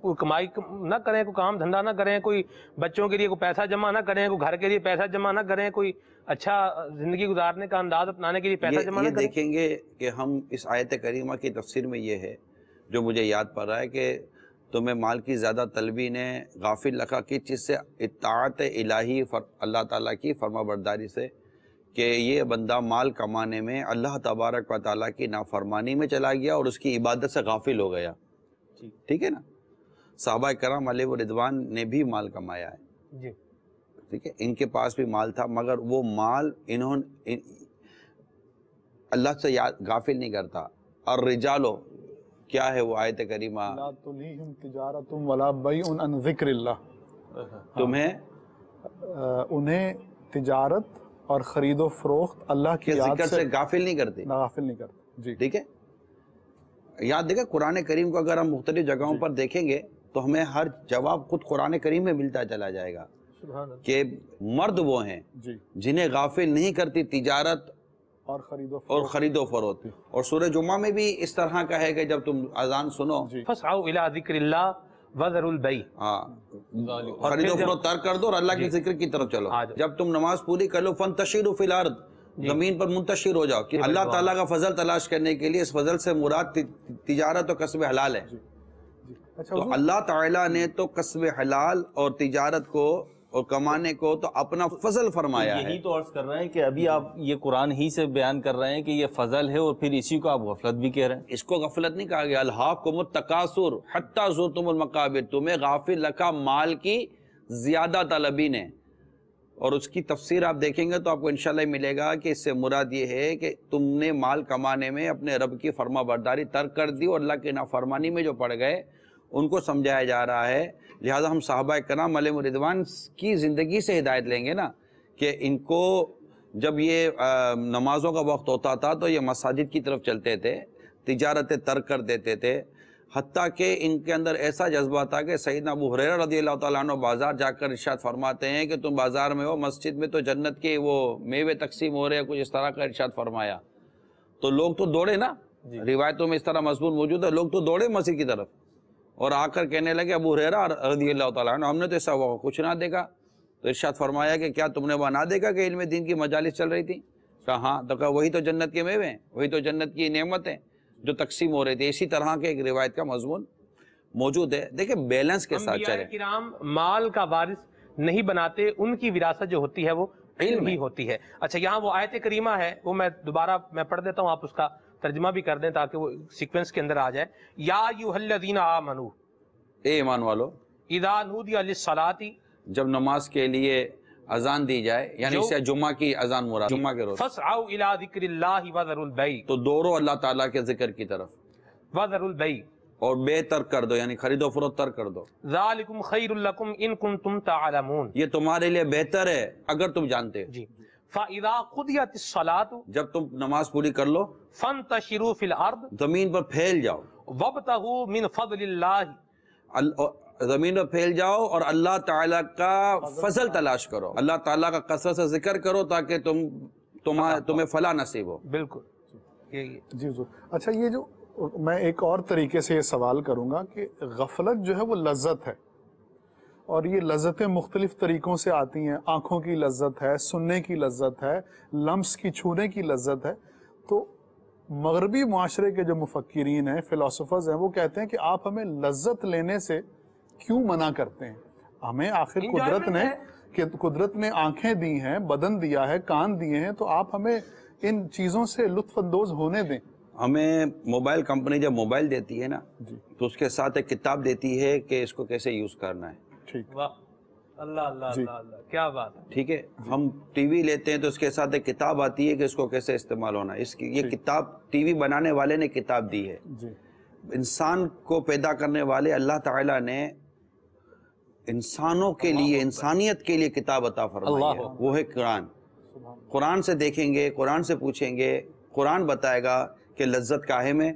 کوئی کمائی نہ کریں، کوئی کام دھندا نہ کریں، کوئی بچوں کے لیے کوئی پیسہ جمع نہ کریں، کوئی گھر کے لیے پیسہ جمع نہ کریں، کوئی اچھا زندگی گزارنے کا انداز اپنانے کے لیے پیسہ جمع نہ کریں. دیکھیں گے کہ ہم اس آیت کریمہ کی تفسیر میں یہ ہے جو مجھے یاد پڑ رہا ہے کہ تمہیں مال کی زیادہ طلبی نے غافل رکھا کس چیز سے؟ اطاعت الہی، اللہ تعالیٰ کی فرما برداری سے. کہ یہ بندہ مال کمانے میں اللہ تبارک و تعالیٰ کی نافرمانی میں چلا گیا اور اس کی عبادت سے غافل ہو گیا. ٹھیک ہے نا. صحابہ کرام علیہ رضوان نے بھی مال کمایا ہے جی. ٹھیک ہے, ان کے پاس بھی مال تھا, مگر وہ مال اللہ سے غافل نہیں کرتا. اور رجالو کیا ہے وہ آیت کریمہ, لا تلہیہم تجارت ولا بیع عن ذکر اللہ, تمہیں انہیں تجارت اور خرید و فروخت اللہ کی یاد ذکر سے غافل نہیں کرتے. غافل نہیں کرتے. جی ٹھیک ہے. یاد دیکھیں قرآن کریم کو اگر ہم مختلف جگہوں پر دیکھیں گے تو ہمیں ہر جواب خود قرآن کریم میں ملتا چلا جائے گا کہ مرد وہ ہیں جی جنہیں غافل نہیں کرتی تجارت اور خرید و فروخت. اور سورہ جمعہ میں بھی اس طرح کا ہے کہ جب تم اذان سنو فاسعوا الی ذکر اللہ وذروا البیع, ہاں خرید و فروخت ترک کر دو اور اللہ کے ذکر کی طرف چلو. جب تم نماز پوری کر لو فانتشروا فی الارض, زمین پر منتشر ہو جاؤ. کہ اللہ تعالیٰ کا فضل تلاش کرنے کے لیے اس فضل سے مراد تجارت و کسب حلال ہے. تو اللہ تعالیٰ نے تو کسب حلال اور تجارت کو اور کمانے کو تو اپنا فضل فرمایا ہے. یہی تو عرض کر رہے ہیں کہ ابھی آپ یہ قرآن ہی سے بیان کر رہے ہیں کہ یہ فضل ہے اور پھر اسی کو آپ غفلت بھی کہہ رہے ہیں. اس کو غفلت نہیں کہا گیا. الہاکم التکاثر حتی زرتم المقابر, تمہیں غافل رکھا مال کی زیادہ طلبی نے. اور اس کی تفسیر آپ دیکھیں گے تو آپ کو انشاءاللہ ملے گا کہ اس سے مراد یہ ہے کہ تم نے مال کمانے میں اپنے رب کی فرما برداری ترک کر دی اور اللہ کی نافرمانی میں جو پڑ گئے ان کو سمجھایا جا رہا ہے. لہٰذا ہم صحابہ کرام علیہ رضوان کی زندگی سے ہدایت لیں گے نا کہ ان کو جب یہ نمازوں کا وقت ہوتا تھا تو یہ مساجد کی طرف چلتے تھے, تجارتیں ترک کر دیتے تھے. حتیٰ کہ ان کے اندر ایسا جذبہ تھا کہ سیدنا ابو ہریرہ رضی اللہ تعالیٰ عنہ بازار جا کر ارشاد فرماتے ہیں کہ تم بازار میں ہو, مسجد میں تو جنت کے وہ میوے تقسیم ہو رہے ہیں, کچھ اس طرح کا ارشاد فرمایا. تو لوگ تو دوڑے نا, روایتوں میں اس طرح مضمون موجود ہے, لوگ تو دوڑے مسجد کی طرف اور آ کر کہنے لگے ابو ہریرہ رضی اللہ تعالیٰ عنہ ہم نے تو ایسا کچھ نہ دیکھا. تو ارشاد فرمایا کہ کیا تم نے وہ نہ دیکھا کہ علم دین کی مجالس چل رہی تھی؟ کہا ہاں. تو کہا وہی تو جنت کے میوے ہیں, وہی تو جنت کی نعمتیں جو تقسیم ہو رہی تھی. اسی طرح کے ایک روایت کا مضمون موجود ہے. دیکھیں بیلنس کے ساتھ چلیں. انبیاء کرام مال کا وارث نہیں بناتے, ان کی وراثت جو ہوتی ہے وہ علم ہی ہوتی ہے. اچھا یہاں وہ آیت کریمہ ہے وہ میں دوبارہ پڑھ دیتا ہوں, آپ اس کا ترجمہ بھی کر دیں تاکہ وہ سیکوینس کے اندر آ جائے. یا ایھا الذین آمنوا, اے ایمان والو, اذا نودی للصلاۃ, جب نماز کے لیے اذان دی جائے, یعنی اس سے جمعہ کی اذان مراد, جمعہ کے روز, فاسعوا الی ذکر اللہ وذروا البیع, تو دوڑو اللہ تعالیٰ کے ذکر کی طرف وذروا البیع, اور بے ترک کر دو, یعنی خرید و فروخت ترک کر دو. ذالکم خیر لکم ان کنتم تعلمون, یہ تمہارے لیے بہتر ہے اگر تم جانتے. جی. فاذا قضیت الصلاۃ, جب تم نماز پوری کر لو فانتشروا فی الارض زمین پر پھیل جاؤ, وابتغوا من فضل اللہ, زمین پر پھیل جاؤ اور اللہ تعالیٰ کا فضل تلاش کرو, اللہ تعالیٰ کا کثرت سے ذکر کرو تاکہ تمہیں فلاح نصیب ہو. بالکل جی حضور. اچھا یہ جو میں ایک اور طریقے سے یہ سوال کروں گا کہ غفلت جو ہے وہ لذت ہے, اور یہ لذتیں مختلف طریقوں سے آتی ہیں. آنکھوں کی لذت ہے, سننے کی لذت ہے, لمس کی چھونے کی لذت ہے. تو مغربی معاشرے کے جو مفکرین ہیں, فلاسفرز ہیں, وہ کہتے ہیں کہ آپ ہمیں لذت لینے سے کیوں منع کرتے ہیں؟ ہمیں آخر قدرت نے آنکھیں دی ہیں, بدن دیا ہے, کان دیے ہیں, تو آپ ہمیں ان چیزوں سے لطف اندوز ہونے دیں. ہمیں موبائل کمپنی جب موبائل دیتی ہے نا تو اس کے ساتھ ایک کتاب دیتی ہے کہ اس کو کیسے یوز کرنا ہے. ٹھیک, واہ, اللہ اللہ اللہ اللہ, کیا بات ہے. ٹھیک ہے. ہم ٹی وی لیتے ہیں تو اس کے ساتھ ایک کتاب آتی ہے کہ اس کو کیسے استعمال ہونا ہے. یہ کتاب ٹی وی بنانے والے نے کتاب دی ہے. انسان کو پیدا کرنے والے اللہ تعالیٰ نے انسانوں کے لیے, انسانیت کے لیے کتاب عطا فرمائی ہے, وہ ہے قرآن. قرآن سے دیکھیں گے, قرآن سے پوچھیں گے, قرآن بتائے گا کہ لذت کاہے میں,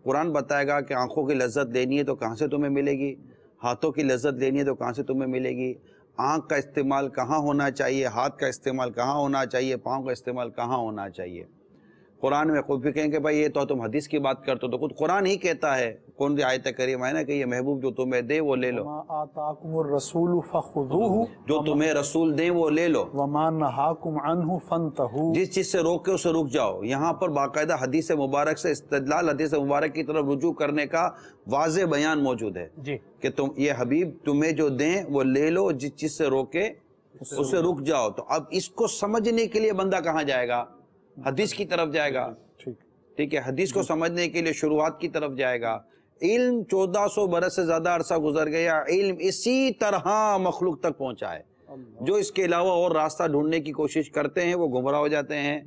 قرآن بتائے گا کہ آنکھوں کی لذت لینی ہے تو کہاں سے تمہیں ملے گی, ہاتھوں کی لذت لینی ہے تو کہاں سے تمہیں ملے گی, آنکھ کا استعمال کہاں ہونا چاہیے, ہاتھ کا استعمال کہاں ہونا چاہیے, پاؤں کا استعمال کہاں ہونا چاہیے. قرآن میں خود بھی کہیں کہ بھائی یہ تو تم حدیث کی بات کرتے ہو, تو خود قرآن ہی کہتا ہے, کون سی آیت کریمہ ہے نا کہ یہ محبوب جو تمہیں دے وہ لے لو, آتاکم الرسول فخذوہ, جو تمہیں رسول دیں وہ لے لو, وما نہاکم عنہ فانتہوا, جس چیز سے روکے اسے رک جاؤ. یہاں پر باقاعدہ حدیث مبارک سے استدلال, حدیث مبارک کی طرف رجوع کرنے کا واضح بیان موجود ہے جی کہ تم یہ حبیب تمہیں جو دیں وہ لے لو, جس چیز سے روکے اس سے رک جاؤ. تو اب اس کو سمجھنے کے لیے بندہ کہاں جائے گا؟ حدیث کی طرف جائے گا. ٹھیک ہے، حدیث کو سمجھنے کے لیے شروعات کی طرف جائے گا. علم 1400 برس سے زیادہ عرصہ گزر گیا، علم اسی طرح مخلوق تک پہنچا ہے. جو اس کے علاوہ اور راستہ ڈھونڈنے کی کوشش کرتے ہیں وہ گمراہ ہو جاتے ہیں.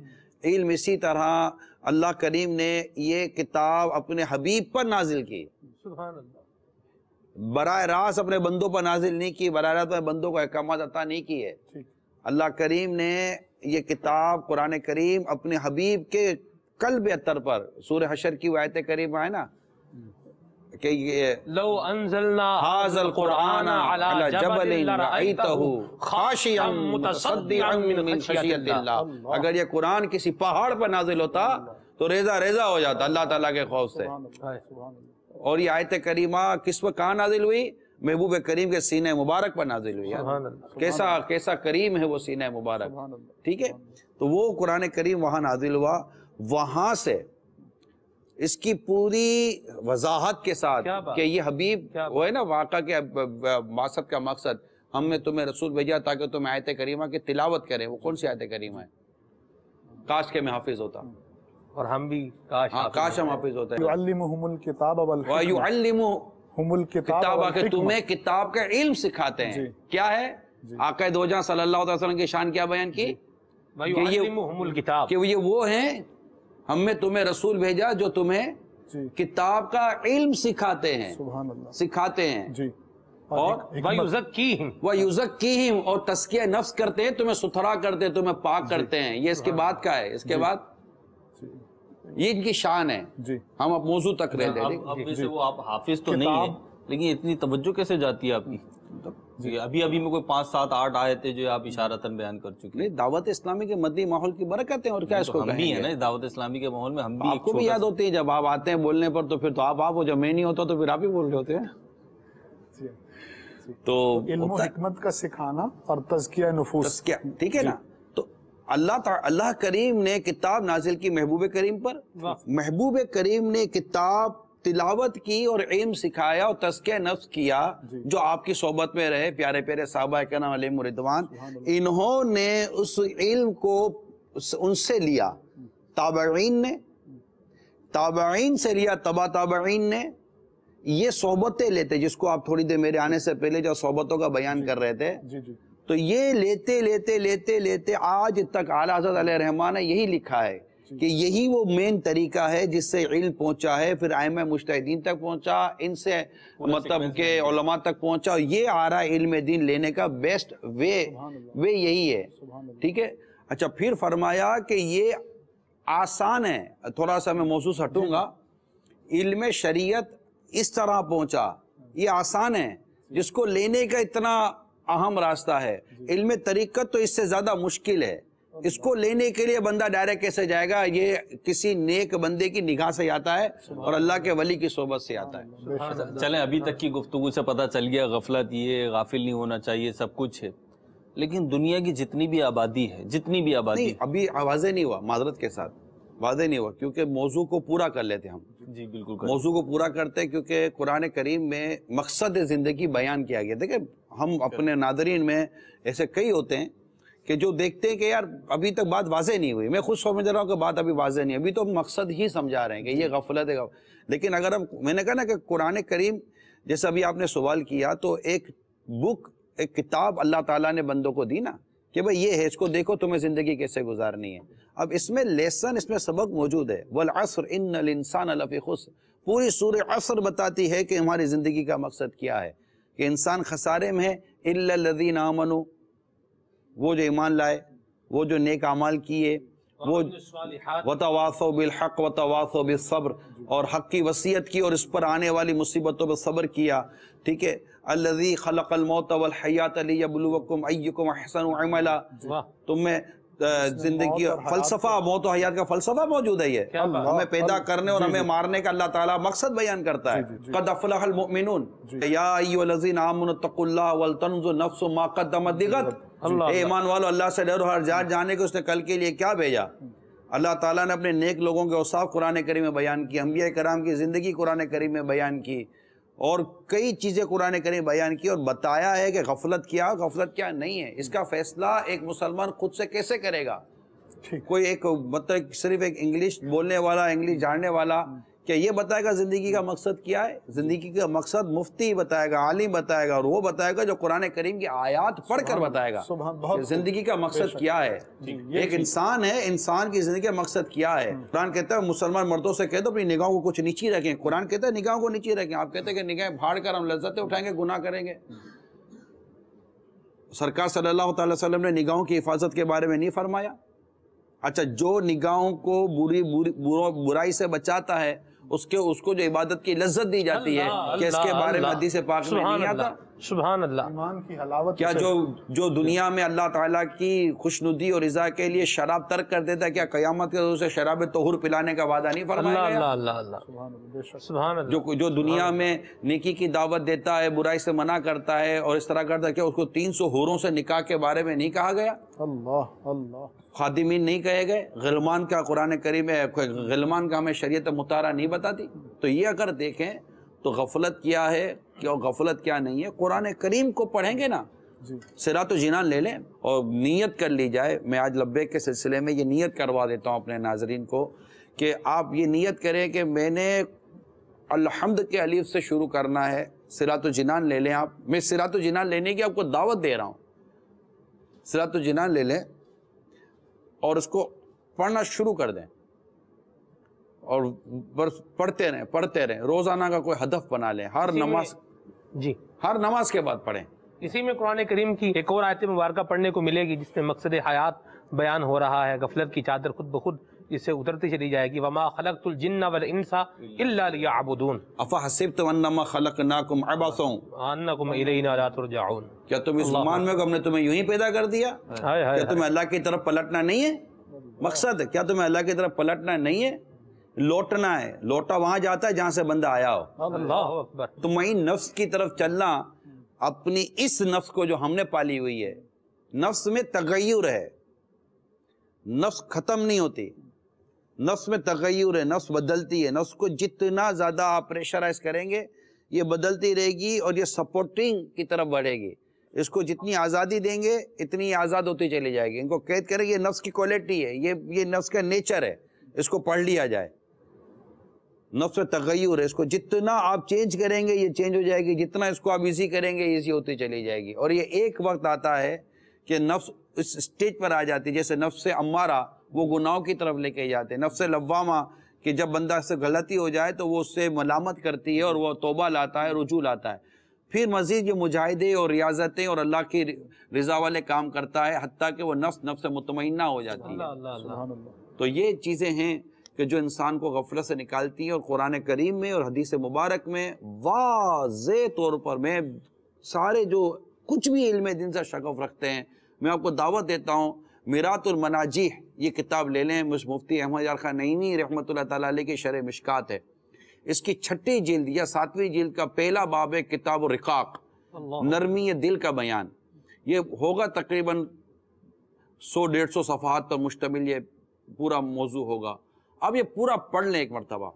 علم اسی طرح اللہ کریم نے یہ کتاب اپنے حبیب پر نازل کی، سبحان اللہ، براہ راست اپنے بندوں پر نازل نہیں کی، براہ راست اپنے بندوں کو احکامات عطا نہیں کیے. اللہ کریم نے یہ کتاب قرآن کریم اپنے حبیب کے قلب اطہر پر، سورہ حشر کی آیت کریم ہے نا کہ یہ لو انزلنا هذا القرآن على جبل لرأيته خاشعا متصدعا من خشیت اللہ. اگر یہ قرآن کسی پہاڑ پر نازل ہوتا تو ریزہ ریزہ ہو جاتا اللہ تعالیٰ کے خوف سے. اور یہ آیت کریمہ کس پر کہاں نازل ہوئی؟ محبوب کریم کے سینہ مبارک پر نازل ہوئی. کیسا کریم ہے وہ سینہ مبارک. ٹھیک ہے، تو وہ قرآن کریم وہاں نازل ہوا. وہاں سے اس کی پوری وضاحت کے ساتھ کہ یہ حبیب وہ ہے نا واقعہ کے مقصد کا مقصد، ہم نے تمہیں رسول بھیجا تاکہ تم آیت کریمہ کی تلاوت کریں. وہ کون سی آیت کریمہ ہے؟ کاش کہ میں حافظ ہوتا، اور ہم بھی کاش ہم حافظ ہوتے. یعلمہم الکتاب والحکمہ، وَيُعَلِّمُهُمُ الکتاب، کہ تمہیں کتاب کا علم سکھاتے ہیں. کیا ہے؟ آقا دو جہاں صلی اللہ علیہ وسلم کی شان کیا بیان کی؟ وَيُعَلِّمُهُمُ الکتاب، کہ یہ وہ ہیں، ہم نے تمہیں رسول بھیجا جو تمہیں کتاب کا علم سکھاتے ہیں. سبحان اللہ، سکھاتے ہیں. اور وَيُزَكِّيهِمْ، وَيُزَكِّيهِمْ، اور تزکیہ نفس کرتے ہیں، تمہیں ستھرا کرتے ہیں، تمہیں پاک کرتے ہیں. یہ اس کے بعد کا ہے. اس کے بعد یہ ان کی شان ہے. ہم اب موضوع تک رہتے ہیں. اب ویسے وہ آپ حافظ تو نہیں ہیں، لیکن اتنی توجہ کیسے جاتی ہے آپ کی؟ ابھی میں کوئی 5 7 8 آیتیں جو آپ اشارتاً بیان کر چکے ہیں. دعوت اسلامی کے مدنی ماحول کی برکت ہے، اور کیا اس کو ہم بھی ہیں نا دعوت اسلامی کے ماحول میں، ہم بھی. آپ کو بھی یاد ہوتی ہے جب آپ آتے ہیں بولنے پر تو پھر تو آپ ہو، جب میں نہیں ہوتا تو پھر آپ ہی بول رہے ہوتے ہیں. تو علم و حکمت کا سکھانا اور تزکیہ نفوس. ٹھیک ہے نا. تو اللہ کریم نے کتاب نازل کی محبوب کریم پر. محبوب کریم نے کتاب تلاوت کی اور علم سکھایا اور تزکیہ نفس کیا. جو آپ کی صحبت میں رہے پیارے پیارے صحابہ کرام علیہم رضوان، انہوں نے اس علم کو ان سے لیا. تابعین نے، تابعین سے لیا، تبا تابعین نے. یہ صحبتیں لیتے، جس کو آپ تھوڑی دیر میرے آنے سے پہلے جو صحبتوں کا بیان کر رہے تھے، تو یہ لیتے لیتے لیتے لیتے آج تک اعلیٰ حضرت علیہ رحمٰن نے یہی لکھا ہے کہ یہی وہ مین طریقہ ہے جس سے علم پہنچا ہے، پھر ائمہ مجتہدین تک پہنچا، ان سے مطلب کہ علماء تک پہنچا. یہ آ رہا ہے علم دین لینے کا بیسٹ وے یہی ہے. ٹھیک ہے. اچھا، پھر فرمایا کہ یہ آسان ہے. تھوڑا سا میں موضوع سے ہٹوں گا. علم شریعت اس طرح پہنچا، یہ آسان ہے. جس کو لینے کا اتنا اہم راستہ ہے. علم طریقت تو اس سے زیادہ مشکل ہے. اس کو لینے کے لیے بندہ ڈائریکٹ کیسے جائے گا؟ یہ کسی نیک بندے کی نگاہ سے آتا ہے اور اللہ کے ولی کی صحبت سے آتا ہے. چلیں، ابھی تک کی گفتگو سے پتہ چل گیا غفلت، یہ غافل نہیں ہونا چاہیے، سب کچھ ہے. لیکن دنیا کی جتنی بھی آبادی ہے، جتنی بھی آبادی، ابھی واضح نہیں ہوا، معذرت کے ساتھ واضح نہیں ہوا، کیونکہ موضوع کو پورا کر لیتے ہم. جی بالکل موضوع کو پورا کرتے، کیونکہ قرآن کریم میں مقصد زندگی بیان کیا گیا. دیکھیں، ہم اپنے ناظرین میں ایسے کئی ہوتے ہیں کہ جو دیکھتے ہیں کہ یار ابھی تک بات واضح نہیں ہوئی. میں خود سمجھ رہا ہوں کہ بات ابھی واضح نہیں، ابھی تو ہم مقصد ہی سمجھا رہے ہیں کہ یہ غفلت ہے. لیکن اگر ہم، میں نے کہا نا کہ قرآن کریم جیسے ابھی آپ نے سوال کیا، تو ایک بک، ایک کتاب اللہ تعالیٰ نے بندوں کو دی نا کہ بھئی یہ ہے، اس کو دیکھو تمہیں زندگی کیسے گزارنی ہے. اب اس میں لیسن، اس میں سبق موجود ہے. والعصر ان الانسان لفی خسر. پوری سورہ عصر بتاتی ہے کہ ہماری زندگی کا مقصد کیا ہے، کہ انسان خسارے میں ہے. الا الذین آمنوا، وہ جو ایمان لائے، وہ جو نیک اعمال کیے، وہ وتواصوا بالحق وتواصوا بالصبر، اور حق کی وصیت کی اور اس پر آنے والی مصیبتوں پر صبر کیا. ٹھیک ہے. الذی خلق الموت والحیات لیبلوکم ایکم احسن عملا. تم میں زندگی فلسفہ، موت و حیات کا فلسفہ موجود ہے. یہ ہمیں پیدا کرنے اور ہمیں مارنے کا اللہ تعالیٰ مقصد بیان کرتا ہے. قد افلح المؤمنون یا ایھا الذین آمنوا اتقوا اللہ ولتنظر نفس ما قدمت لغد. اے ایمان والو، اللہ سے ڈرو، ہر جان جانے کہ اس نے کل کے لیے کیا بھیجا. اللہ تعالیٰ نے اپنے نیک لوگوں کے اوصاف قرآن کریم میں بیان کی، انبیاء کرام کی زندگی قرآن کریم میں بیان کی. اور کئی چیزیں قرآن کریم بیان کی اور بتایا ہے کہ غفلت کیا نہیں ہے. اس کا فیصلہ ایک مسلمان خود سے کیسے کرے گا؟ کوئی ایک مطلب صرف ایک انگلش بولنے والا، انگلش جاننے والا کیا یہ بتائے گا زندگی کا مقصد کیا ہے؟ زندگی کا مقصد مفتی بتائے گا، عالم بتائے گا، اور وہ بتائے گا جو قرآن کریم کی آیات پڑھ کر بتائے گا کہ زندگی کا مقصد کیا ہے. ایک انسان ہے، انسان کی زندگی کا مقصد کیا ہے. قرآن کہتا ہے مسلمان مردوں سے کہہ دو اپنی نگاہوں کو کچھ نیچی رکھیں. قرآن کہتا ہے نگاہوں کو نیچی رکھیں. آپ کہتے ہیں کہ نگاہیں بھاڑ کر ہم لذتیں اٹھائیں گے، گناہ کریں گے. سرکار صلی اللہ تعالی وسلم نے نگاہوں کی حفاظت کے بارے میں نہیں فرمایا؟ اچھا، جو نگاہوں کو برائی سے بچاتا ہے اس کو جو عبادت کی لذت دی جاتی ہے، کہ اس کے بارے میں حدیث پاک میں نہیں آتا؟ سبحان اللہ. ایمان کی حلاوت کیا جو دنیا میں اللہ تعالیٰ کی خوشنودی اور رضا کے لیے شراب ترک کر دیتا ہے، کیا قیامت کے روز سے شراب طہور پلانے کا وعدہ نہیں فرمایا گیا؟ سبحان اللہ. جو دنیا میں نیکی کی دعوت دیتا ہے، برائی سے منع کرتا ہے اور اس طرح کرتا ہے، کیا اس کو 300 حوروں سے نکاح کے بارے میں نہیں کہا گیا؟ اللہ خادمین نہیں کہے گئے؟ غلمان کا قرآن کریم ہے، غلمان کا ہمیں شریعت مطالعہ نہیں بتاتی؟ تو یہ اگر دیکھیں تو غفلت کیا ہے اور غفلت کیا نہیں ہے. قرآن کریم کو پڑھیں گے نا، صراط و جنان لے لیں اور نیت کر لی جائے. میں آج لبیک کے سلسلے میں یہ نیت کروا دیتا ہوں اپنے ناظرین کو کہ آپ یہ نیت کریں کہ میں نے الحمد کے الف سے شروع کرنا ہے. صراط و جنان لے لیں آپ. میں صراط و جنان لینے کی آپ کو دعوت دے رہا ہوں. صراط و جنان لے لیں اور اس کو پڑھنا شروع کر دیں اور پڑھتے رہیں. روزانہ کا کوئی ہدف بنا لیں. ہر نماز کے بعد پڑھیں. اسی میں قرآن کریم کی ایک اور آیت مبارکہ پڑھنے کو ملے گی جس میں مقصد حیات بیان ہو رہا ہے. غفلت کی چادر خود بخود اس سے اترتی چلی جائے گی. وما خلقت الجن والانس الا لیعبدون افحسبتم انما خلقناکم عبثا انکم الینا لا ترجعون. کیا تم اس گمان میں ہم نے تمہیں یوں ہی پیدا کر دیا؟ کیا تمہیں اللہ کی طرف پلٹنا نہیں ہے؟ مقصد کیا تمہیں اللہ کی طرف پلٹنا نہیں ہے؟ لوٹنا ہے. لوٹا وہاں جاتا ہے جہاں سے بندہ آیا ہو. اللہ اکبر. تمہیں نفس کی طرف چلنا، اپنی اس نفس کو جو ہم نے پالی ہوئی ہے. نفس میں تغیر ہے، نفس ختم نہیں ہوتی. نفس میں تغیر ہے، نفس بدلتی ہے. نفس کو جتنا زیادہ آپ پریشرائز کریں گے یہ بدلتی رہے گی اور یہ سپورٹنگ کی طرف بڑھے گی. اس کو جتنی آزادی دیں گے اتنی آزاد ہوتی چلی جائے گی. ان کو قید کریں، یہ نفس کی کوالٹی ہے، یہ نفس کا نیچر ہے. اس کو پڑھ لیا جائے. نفس تغیر ہے، اس کو جتنا آپ چینج کریں گے یہ چینج ہو جائے گی. جتنا اس کو آپ ایزی کریں گے ایزی ہوتی چلی جائے گی. اور یہ ایک وقت آتا ہے کہ نفس اس سٹیج پر آ جاتی ہے جیسے نفس امارہ وہ گناہوں کی طرف لے کے جاتے ہیں. نفس لوامہ کہ جب بندہ سے غلطی ہو جائے تو وہ اس سے ملامت کرتی ہے اور وہ توبہ لاتا ہے، رجوع لاتا ہے. پھر مزید یہ مجاہدے اور ریاضتیں اور اللہ کی رضا والے کام کرتا ہے حتیٰ کہ وہ نفس مطمئنہ ہو جاتی ہے. تو یہ چیزیں ہیں کہ جو انسان کو غفلت سے نکالتی ہیں. اور قرآن کریم میں اور حدیث مبارک میں واضح طور پر، میں سارے جو کچھ بھی علم دین سے شغف رکھتے ہیں میں آپ کو دعوت دیتا ہوں میرات المناجیح یہ کتاب لے لیں. مفتی احمد یار خان نعیمی رحمۃ اللہ تعالیٰ علیہ کی شرح مشکات ہے. اس کی 6ٹھی جلد یا 7ویں جلد کا پہلا باب ہے کتاب الرقاق، نرمی دل کا بیان. یہ ہوگا تقریباً 100-150 صفحات پر مشتمل یہ پورا موضوع ہوگا. اب یہ پورا پڑھ لیں ایک مرتبہ.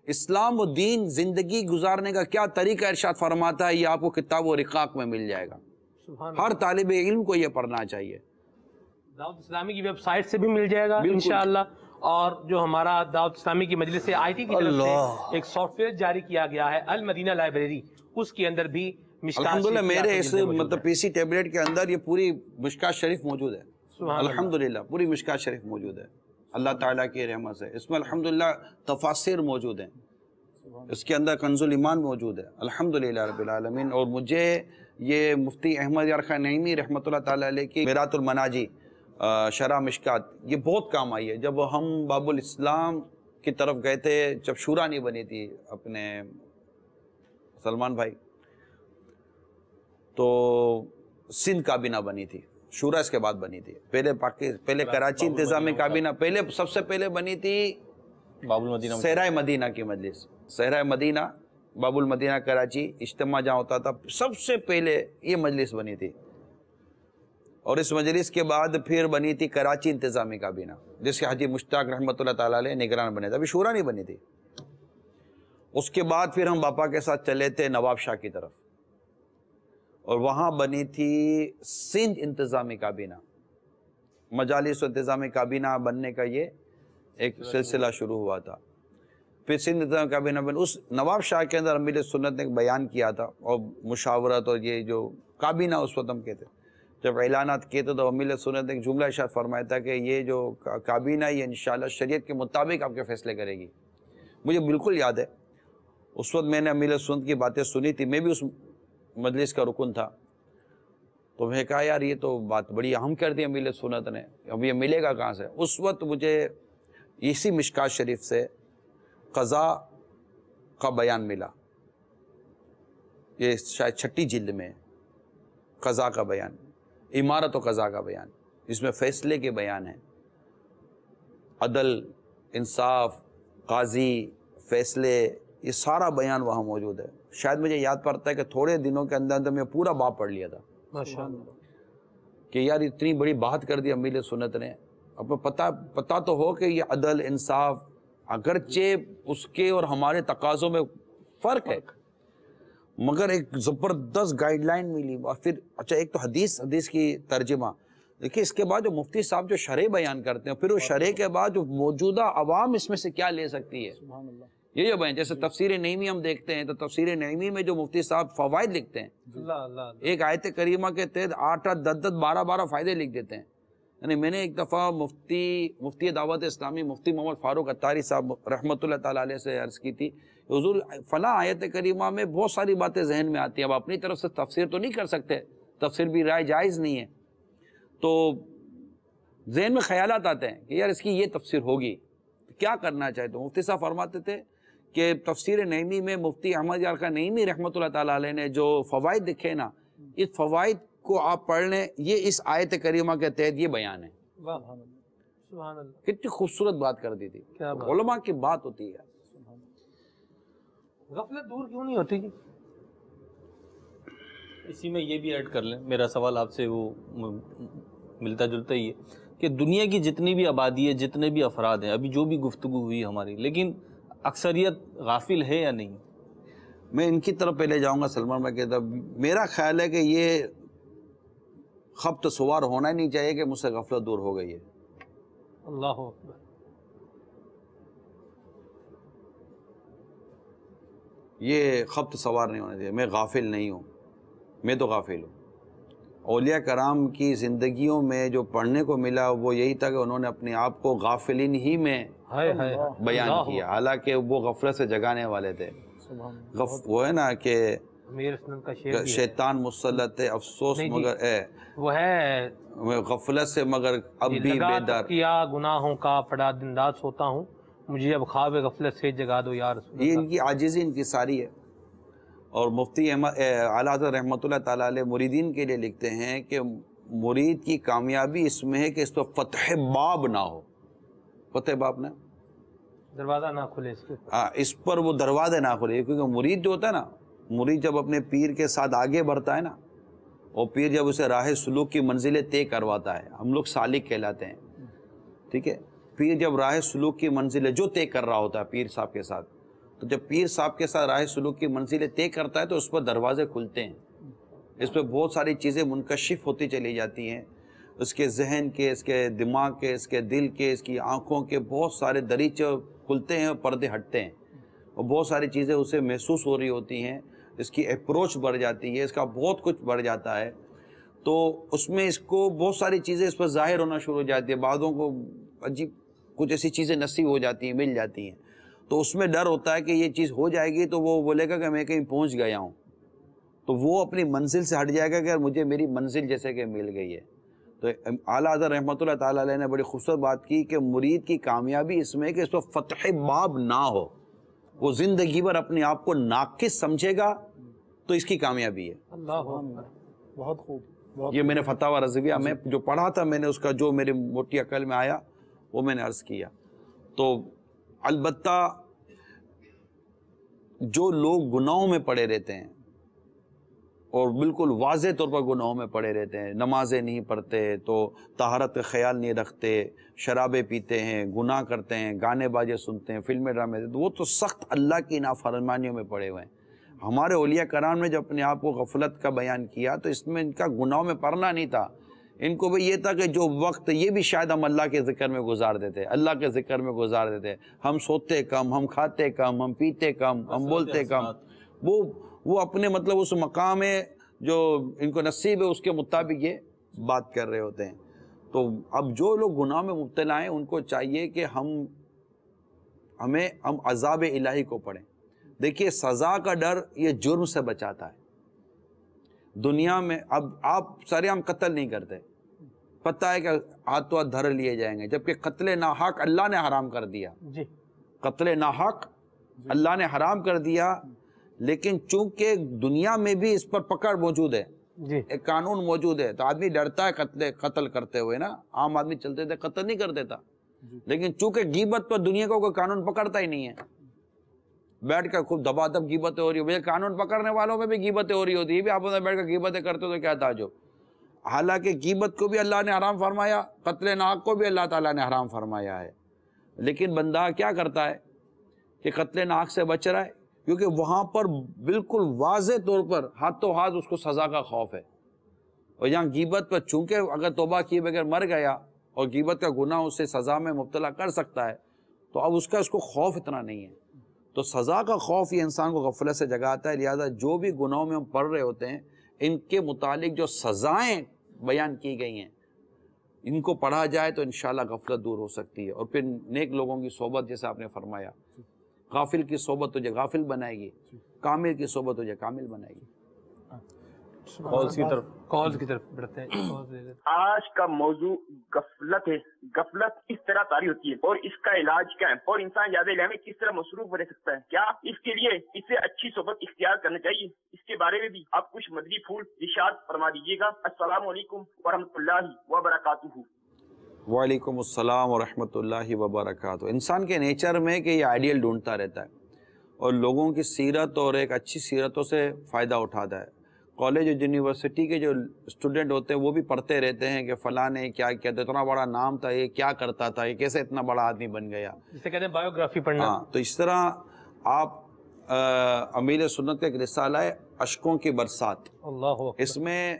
اسلام و دین زندگی گزارنے کا کیا طریقہ ارشاد فرماتا ہے یہ آپ کو کتاب و رقاق میں مل جائے گا. ہر طالب علم کو یہ پڑھنا چاہیے. دعوت اسلامی کی ویب سائٹ سے بھی مل جائے گا انشاءاللہ. اور جو ہمارا دعوت اسلامی کی مجلس آئی ٹی کی طرف سے ایک سافٹ ویئر جاری کیا گیا ہے المدینہ لائبریری، اس کے اندر بھی الحمدللہ میرے اس مطلب پی سی ٹیبلیٹ کے اندر یہ پوری مشکات شریف موجود ہے. الحمدللہ پوری مشکات شریف موجود ہے اللہ تعالیٰ کی رحمت سے. اس میں الحمدللہ تفاسیر موجود ہیں. اس کے اندر کنز الایمان موجود ہے الحمدللہ رب العالمین. اور مجھے یہ مفتی احمد یار خان نعیمی رحمۃ اللہ تعالیٰ علیہ کی میرات المناجی شرح مشکات یہ بہت کام آئی ہے. جب ہم باب الاسلام کی طرف گئے تھے، جب شورا نہیں بنی تھی اپنے سلمان بھائی، تو سندھ کابینہ بنی تھی. شورا اس کے بعد بنی تھی. پہلے کراچی انتظامی کابینہ سب سے پہلے بنی تھی باب المدینہ صحرائے مدینہ کی مجلس. صحرائے مدینہ باب المدینہ کراچی اجتماع جہاں ہوتا تھا سب سے پہلے یہ مجلس بنی تھی. اور اس مجلس کے بعد پھر بنی تھی کراچی انتظامی کابینہ جس کے حاجی مشتاق رحمۃ اللہ تعالیٰ علیہ نگران بنے تھے. ابھی شورا نہیں بنی تھی. اس کے بعد پھر ہم باپا کے ساتھ چلے تھے نواب شاہ کی طرف، اور وہاں بنی تھی سندھ انتظامی کابینہ، مجالس و انتظامی کابینہ بننے کا یہ ایک سلسلہ شروع ہوا تھا۔ پھر سندھ انتظامی کابینہ اس نواب شاہ کے اندر امیر سنت نے ایک بیان کیا تھا، اور مشاورت اور یہ جو کابینہ اس وقت ہم کہتے، جب اعلانات کیے تھے تو امیر سنت نے ایک جملہ ارشاد فرمایا تھا کہ یہ جو کابینہ یہ انشاءاللہ شریعت کے مطابق آپ کے فیصلے کرے گی۔ مجھے بالکل یاد ہے اس وقت میں نے امیر سنت کی باتیں سنی تھی، میں بھی اس مجلس کا رکن تھا، تو میں کہا یار یہ تو بات بڑی اہم کر دی امیر سنت نے، اب یہ ملے گا کہاں سے؟ اس وقت مجھے اسی مشکات شریف سے قضا کا بیان ملا، یہ شاید 6 جلد میں قضا کا بیان، امارت و قضا کا بیان، اس میں فیصلے کے بیان ہیں، عدل، انصاف، قاضی، فیصلے، یہ سارا بیان وہاں موجود ہے۔ شاید مجھے یاد پڑتا ہے کہ تھوڑے دنوں کے اندر میں پورا باب پڑھ لیا تھا کہ یار اتنی بڑی بات کر دی امیر سنت نے۔ اب پتہ تو ہو کہ یہ عدل، انصاف، اگرچہ اس کے اور ہمارے تقاضوں میں فرق ہے، مگر ایک زبردست گائیڈ لائن ملی۔ اور پھر اچھا ایک تو حدیث کی ترجمہ دیکھیے، اس کے بعد جو مفتی صاحب جو شرح بیان کرتے ہیں، پھر وہ شرح کے بعد جو موجودہ عوام اس میں سے کیا لے سکتی ہے، یہ جو بیان، جیسے تفسیر نعیمی ہم دیکھتے ہیں تو تفسیر نعیمی میں جو مفتی صاحب فوائد لکھتے ہیں، ایک آیت کریمہ کے تحت 8 10 12 فائدے لکھ دیتے ہیں۔ یعنی میں نے ایک دفعہ مفتی دعوت اسلامی مفتی محمد فاروق اتاری صاحب رحمۃ اللہ تعالیٰ علیہ سے عرض کی تھی، حضور فلاں آیت کریمہ میں بہت ساری باتیں ذہن میں آتی ہیں، اب اپنی طرف سے تفسیر تو نہیں کر سکتے، تفسیر بھی رائے جائز نہیں ہے، تو ذہن میں خیالات آتے ہیں کہ یار اس کی یہ تفسیر ہوگی، کیا کرنا چاہے؟ تو مفتی صاحب فرماتے تھے کہ تفسیر نعیمی میں مفتی احمد یار کا نعیمی رحمۃ اللہ تعالیٰ علیہ نے جو فوائد لکھے نا، اس فوائد کو آپ پڑھ لیں، یہ اس آیت کریمہ کے تحت یہ بیان ہے۔ سبحان اللہ، کتنی خوبصورت بات کر دی تھی، علماء کی بات ہوتی ہے۔ غفلت دور کیوں نہیں ہوتی؟ اسی میں یہ بھی ایڈ کر لیں، میرا سوال آپ سے وہ ملتا جلتا ہی ہے کہ دنیا کی جتنی بھی آبادی ہے، جتنے بھی افراد ہیں، ابھی جو بھی گفتگو ہوئی ہماری، لیکن اکثریت غافل ہے یا نہیں؟ میں ان کی طرف پہلے جاؤں گا سلمان بھائی کی طرف۔ میرا خیال ہے کہ یہ خبط سوار ہونا ہی نہیں چاہیے کہ مجھ سے غفلت دور ہو گئی ہے۔ اللہ اکبر۔ یہ خبط سوار نہیں ہونا چاہیے، میں غافل نہیں ہوں، میں تو غافل ہوں۔ اولیاء کرام کی زندگیوں میں جو پڑھنے کو ملا وہ یہی تھا کہ انہوں نے اپنے آپ کو غافلین ہی میں بیان کیا، حالانکہ وہ غفلت سے جگانے والے تھے۔ وہ ہے نا کہ شیطان مسلط ہے افسوس مگر وہ ہے غفلت سے مگر اب بھی بیدار کیا گناہوں کا پڑا دن رات سوتا ہوں، مجھے اب خواب غفلت سے جگا دو یا رسول اللہ۔ یہ ان کی عاجزی ان کی ساری ہے۔ اور مفتی اعلیٰ حضرت رحمۃ اللہ تعالیٰ علیہ مریدین کے لیے لکھتے ہیں کہ مرید کی کامیابی اس میں ہے کہ اس پہ فتح باب نہ ہو، فتح باب نہ، دروازہ نہ کھلے اس پر وہ دروازے نہ کھلے، کیونکہ مرید جو ہوتا ہے نا، مرید جب اپنے پیر کے ساتھ آگے بڑھتا ہے نا، اور پیر جب اسے راہ سلوک کی منزلیں طے کرواتا ہے، ہم لوگ سالک کہلاتے ہیں، ٹھیک ہے، پیر جب راہ سلوک کی منزلیں جو طے کر رہا ہوتا ہے پیر صاحب کے ساتھ، تو جب پیر صاحب کے ساتھ راہ سلوک کی منزلیں طے کرتا ہے تو اس پر دروازے کھلتے ہیں، اس پہ بہت ساری چیزیں منکشف ہوتی چلی جاتی ہیں، اس کے ذہن کے، اس کے دماغ کے، اس کے دل کے، اس کی آنکھوں کے بہت سارے دریچے کھلتے ہیں اور پردے ہٹتے ہیں، اور بہت ساری چیزیں اسے محسوس ہو رہی ہوتی ہیں، اس کی اپروچ بڑھ جاتی ہے، اس کا بہت کچھ بڑھ جاتا ہے، تو اس میں اس کو بہت ساری چیزیں اس پر ظاہر ہونا شروع ہو جاتی ہے، بعضوں کو عجیب کچھ ایسی چیزیں نصیب ہو جاتی ہیں، مل جاتی ہیں، تو اس میں ڈر ہوتا ہے کہ یہ چیز ہو جائے گی تو وہ بولے گا کہ میں کہیں پہنچ گیا ہوں، تو وہ اپنی منزل سے ہٹ جائے گا کہ مجھے میری منزل جیسے کہ مل گئی ہے۔ تو اعلیٰ حضرت رحمۃ اللہ تعالیٰ علیہ نے بڑی خوبصورت بات کی کہ مرید کی کامیابی اس میں ہے کہ اس پر فتح باب نہ ہو، وہ زندگی بھر اپنے آپ کو ناقص سمجھے گا تو اس کی کامیابی ہے۔ اللہ اکبر، بہت خوب۔ یہ میں نے فتاوی رضویہ میں جو پڑھا تھا، میں نے اس کا جو میری موٹی عقل میں آیا وہ میں نے عرض کیا۔ تو البتہ جو لوگ گناہوں میں پڑے رہتے ہیں اور بالکل واضح طور پر گناہوں میں پڑے رہتے ہیں، نمازیں نہیں پڑھتے تو طہارت کا خیال نہیں رکھتے، شرابیں پیتے ہیں، گناہ کرتے ہیں، گانے باجے سنتے ہیں، فلمیں ڈرامے، تو وہ تو سخت اللہ کی نافرمانیوں میں پڑے ہوئے ہیں۔ ہمارے اولیاء کرام نے جو اپنے آپ کو غفلت کا بیان کیا تو اس میں ان کا گناہوں میں پڑنا نہیں تھا، ان کو بھی یہ تھا کہ جو وقت یہ بھی شاید ہم اللہ کے ذکر میں گزار دیتے، اللہ کے ذکر میں گزار دیتے، ہم سوتے کم، ہم کھاتے کم، ہم پیتے کم، ہم بولتے کم، وہ اپنے مطلب اس مقام میں جو ان کو نصیب ہے اس کے مطابق یہ بات کر رہے ہوتے ہیں۔ تو اب جو لوگ گناہ میں مبتلا ہیں ان کو چاہیے کہ ہم عذاب الہی کو پڑھیں۔ دیکھیے سزا کا ڈر یہ جرم سے بچاتا ہے۔ دنیا میں اب آپ سرعام قتل نہیں کرتے، پتہ ہے کہ ہاتھ تو ہاتھ دھر لیے جائیں گے، جبکہ قتل ناحق اللہ نے حرام کر دیا۔ جی قتل ناحق اللہ نے حرام کر دیا، لیکن چونکہ دنیا میں بھی اس پر پکڑ موجود ہے، جی ایک قانون موجود ہے، تو آدمی ڈرتا ہے قتل کرتے ہوئے نا۔ عام آدمی چلتے تھے قتل نہیں کر دیتا، لیکن چونکہ غیبت پر دنیا کو کوئی قانون پکڑتا ہی نہیں ہے، بیٹھ کر خوب دبا دب غیبتیں ہو رہی ہوئی، قانون پکڑنے والوں میں بھی غیبتیں ہو رہی ہوتی ہے، بھی آپ بیٹھ کر غیبتیں کرتے ہو تو کیا تعجب۔ حالانکہ غیبت کو بھی اللہ نے حرام فرمایا، قتل ناحق کو بھی اللہ تعالیٰ نے حرام فرمایا ہے، لیکن بندہ کیا کرتا ہے کہ قتل ناحق سے بچ رہا ہے، کیونکہ وہاں پر بالکل واضح طور پر ہاتھوں ہاتھ اس کو سزا کا خوف ہے۔ اور یہاں غیبت پر چونکہ اگر توبہ کیے بغیر مر گیا اور غیبت کا گناہ اسے سزا میں مبتلا کر سکتا ہے، تو اب اس کو خوف اتنا نہیں ہے۔ تو سزا کا خوف یہ انسان کو غفلت سے جگاتا ہے، لہذا جو بھی گناہوں میں ہم پڑھ رہے ہوتے ہیں ان کے متعلق جو سزائیں بیان کی گئی ہیں ان کو پڑھا جائے تو انشاءاللہ غفلت دور ہو سکتی ہے۔ اور پھر نیک لوگوں کی صحبت، جیسے آپ نے فرمایا، غافل کی صحبت تجھے غافل بنائے گی، کامل کی صحبت تجھے کامل بنائے گی۔ کالز کی طرف بڑھتے ہیں۔ آج کا موضوع غفلت ہے۔ غفلت کس طرح طاری ہوتی ہے اور اس کا علاج کیا ہے، اور انسان زیادہ علم میں کس طرح مصروف رہ سکتا ہے، کیا اس کے لیے اسے اچھی صحبت اختیار کرنا چاہیے، اس کے بارے میں بھی آپ کچھ مدنی پھول ارشاد فرما دیجیے گا۔ السلام علیکم ورحمۃ اللہ وبرکاتہ۔ وعلیکم السلام ورحمۃ اللہ وبرکاتہ۔ انسان کے نیچر میں کہ یہ آئیڈیل ڈھونڈتا رہتا ہے اور لوگوں کی سیرت اور ایک اچھی سیرتوں سے فائدہ اٹھاتا ہے۔ کالج اور یونیورسٹی کے جو اسٹوڈنٹ ہوتے ہیں وہ بھی پڑھتے رہتے ہیں کہ فلاں نے کیا کیا تھا، اتنا بڑا نام تھا، یہ کیا کرتا تھا، یہ کیسے اتنا بڑا آدمی بن گیا، جسے کہتے ہیں بایوگرافی پڑھنا۔ ہاں، تو اس طرح آپ امیر سنت کا ایک رسالہ ہے اشکوں کی برسات، اللہ اس میں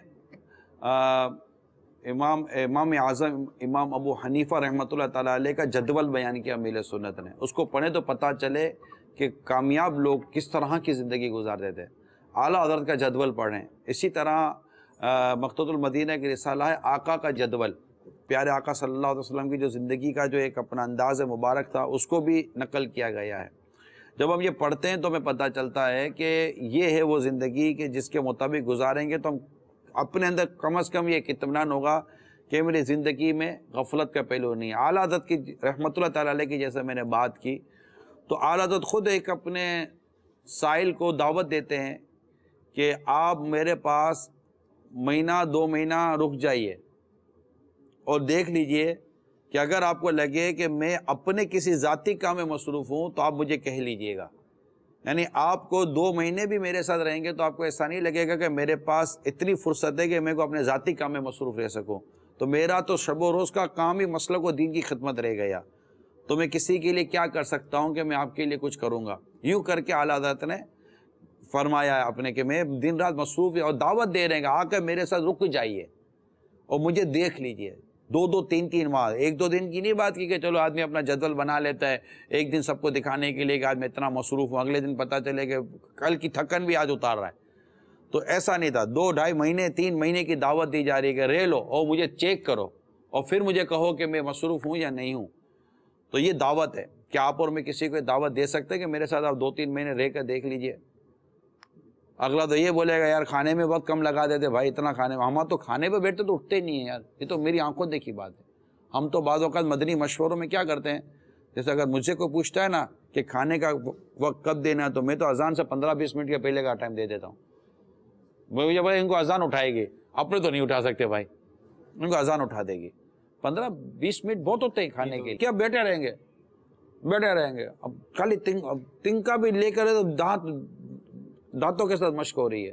امام اعظم امام ابو حنیفہ رحمۃ اللہ تعالیٰ علیہ کا جدول بیان کیا امیر سنت نے، اس کو پڑھیں تو پتہ چلے کہ کامیاب لوگ کس طرح کی زندگی گزارتے تھے۔ اعلیٰ حضرت کا جدول پڑھیں۔ اسی طرح مقتوۃ المدینہ کی رسالہ ہے آقا کا جدول، پیارے آقا صلی اللہ علیہ وسلم کی جو زندگی کا جو ایک اپنا انداز مبارک تھا اس کو بھی نقل کیا گیا ہے۔ جب ہم یہ پڑھتے ہیں تو ہمیں پتہ چلتا ہے کہ یہ ہے وہ زندگی کہ جس کے مطابق گزاریں گے تو ہم اپنے اندر کم از کم یہ اطمینان ہوگا کہ میری زندگی میں غفلت کا پہلو نہیں ہے۔ اعلیٰ حضرت کی رحمۃ اللہ تعالیٰ علیہ کی جیسے میں نے بات کی تو اعلیٰ حضرت خود ایک اپنے سائل کو دعوت دیتے ہیں کہ آپ میرے پاس مہینہ 2 مہینہ رک جائیے اور دیکھ لیجئے کہ اگر آپ کو لگے کہ میں اپنے کسی ذاتی کام میں مصروف ہوں تو آپ مجھے کہہ لیجئے گا۔ یعنی آپ کو 2 مہینے بھی میرے ساتھ رہیں گے تو آپ کو ایسا نہیں لگے گا کہ میرے پاس اتنی فرصت ہے کہ میں کو اپنے ذاتی کام میں مصروف رہ سکوں، تو میرا تو شب و روز کا کام ہی مسلک و دین کی خدمت رہ گیا، تو میں کسی کے لیے کیا کر سکتا ہوں کہ میں آپ کے لیے کچھ کروں گا۔ یوں کر کے اعلیٰ حضرت نے فرمایا ہے اپنے کہ میں دن رات مصروف اور دعوت دے رہے ہیں کہ آ کر میرے ساتھ رک جائیے اور مجھے دیکھ لیجئے۔ 2 3 ماہ، 1 2 دن کی نہیں بات کی کہ چلو آدمی اپنا جدول بنا لیتا ہے ایک دن سب کو دکھانے کے لیے کہ آج میں اتنا مصروف ہوں، اگلے دن پتہ چلے کہ کل کی تھکن بھی آج اتار رہا ہے۔ تو ایسا نہیں تھا، 2 2.5 مہینے 3 مہینے کی دعوت دی جا رہی ہے کہ رہ لو اور مجھے چیک کرو اور پھر مجھے کہو کہ میں مصروف ہوں یا نہیں ہوں۔ تو یہ دعوت ہے کہ آپ اور میں کسی کو دعوت دے سکتے ہیں کہ میرے ساتھ آپ 2 3 مہینے رہ کر دیکھ لیجئے۔ اگلا تو یہ بولے گا یار کھانے میں وقت کم لگا دیتے بھائی، اتنا کھانے میں، ہم تو کھانے پہ بیٹھتے تو اٹھتے نہیں ہیں یار، یہ تو میری آنکھوں دیکھی بات ہے۔ ہم تو بعض اوقات مدنی مشوروں میں کیا کرتے ہیں، جیسے اگر مجھ سے کوئی پوچھتا ہے نا کہ کھانے کا وقت کب دینا ہے تو میں تو اذان سے 15 20 منٹ کے پہلے کا ٹائم دے دیتا ہوں۔ مجھے بولے ان کو اذان اٹھائے گی، اپنے تو نہیں اٹھا سکتے بھائی، ان کو اذان اٹھا دے گی۔ 15 20 منٹ بہت ہوتے ہیں کھانے کے لیے، کیا بیٹھے رہیں گے بیٹھے رہیں گے۔ اب خالی تنکا بھی لے کر تو دانتوں کے ساتھ مشق ہو رہی ہے،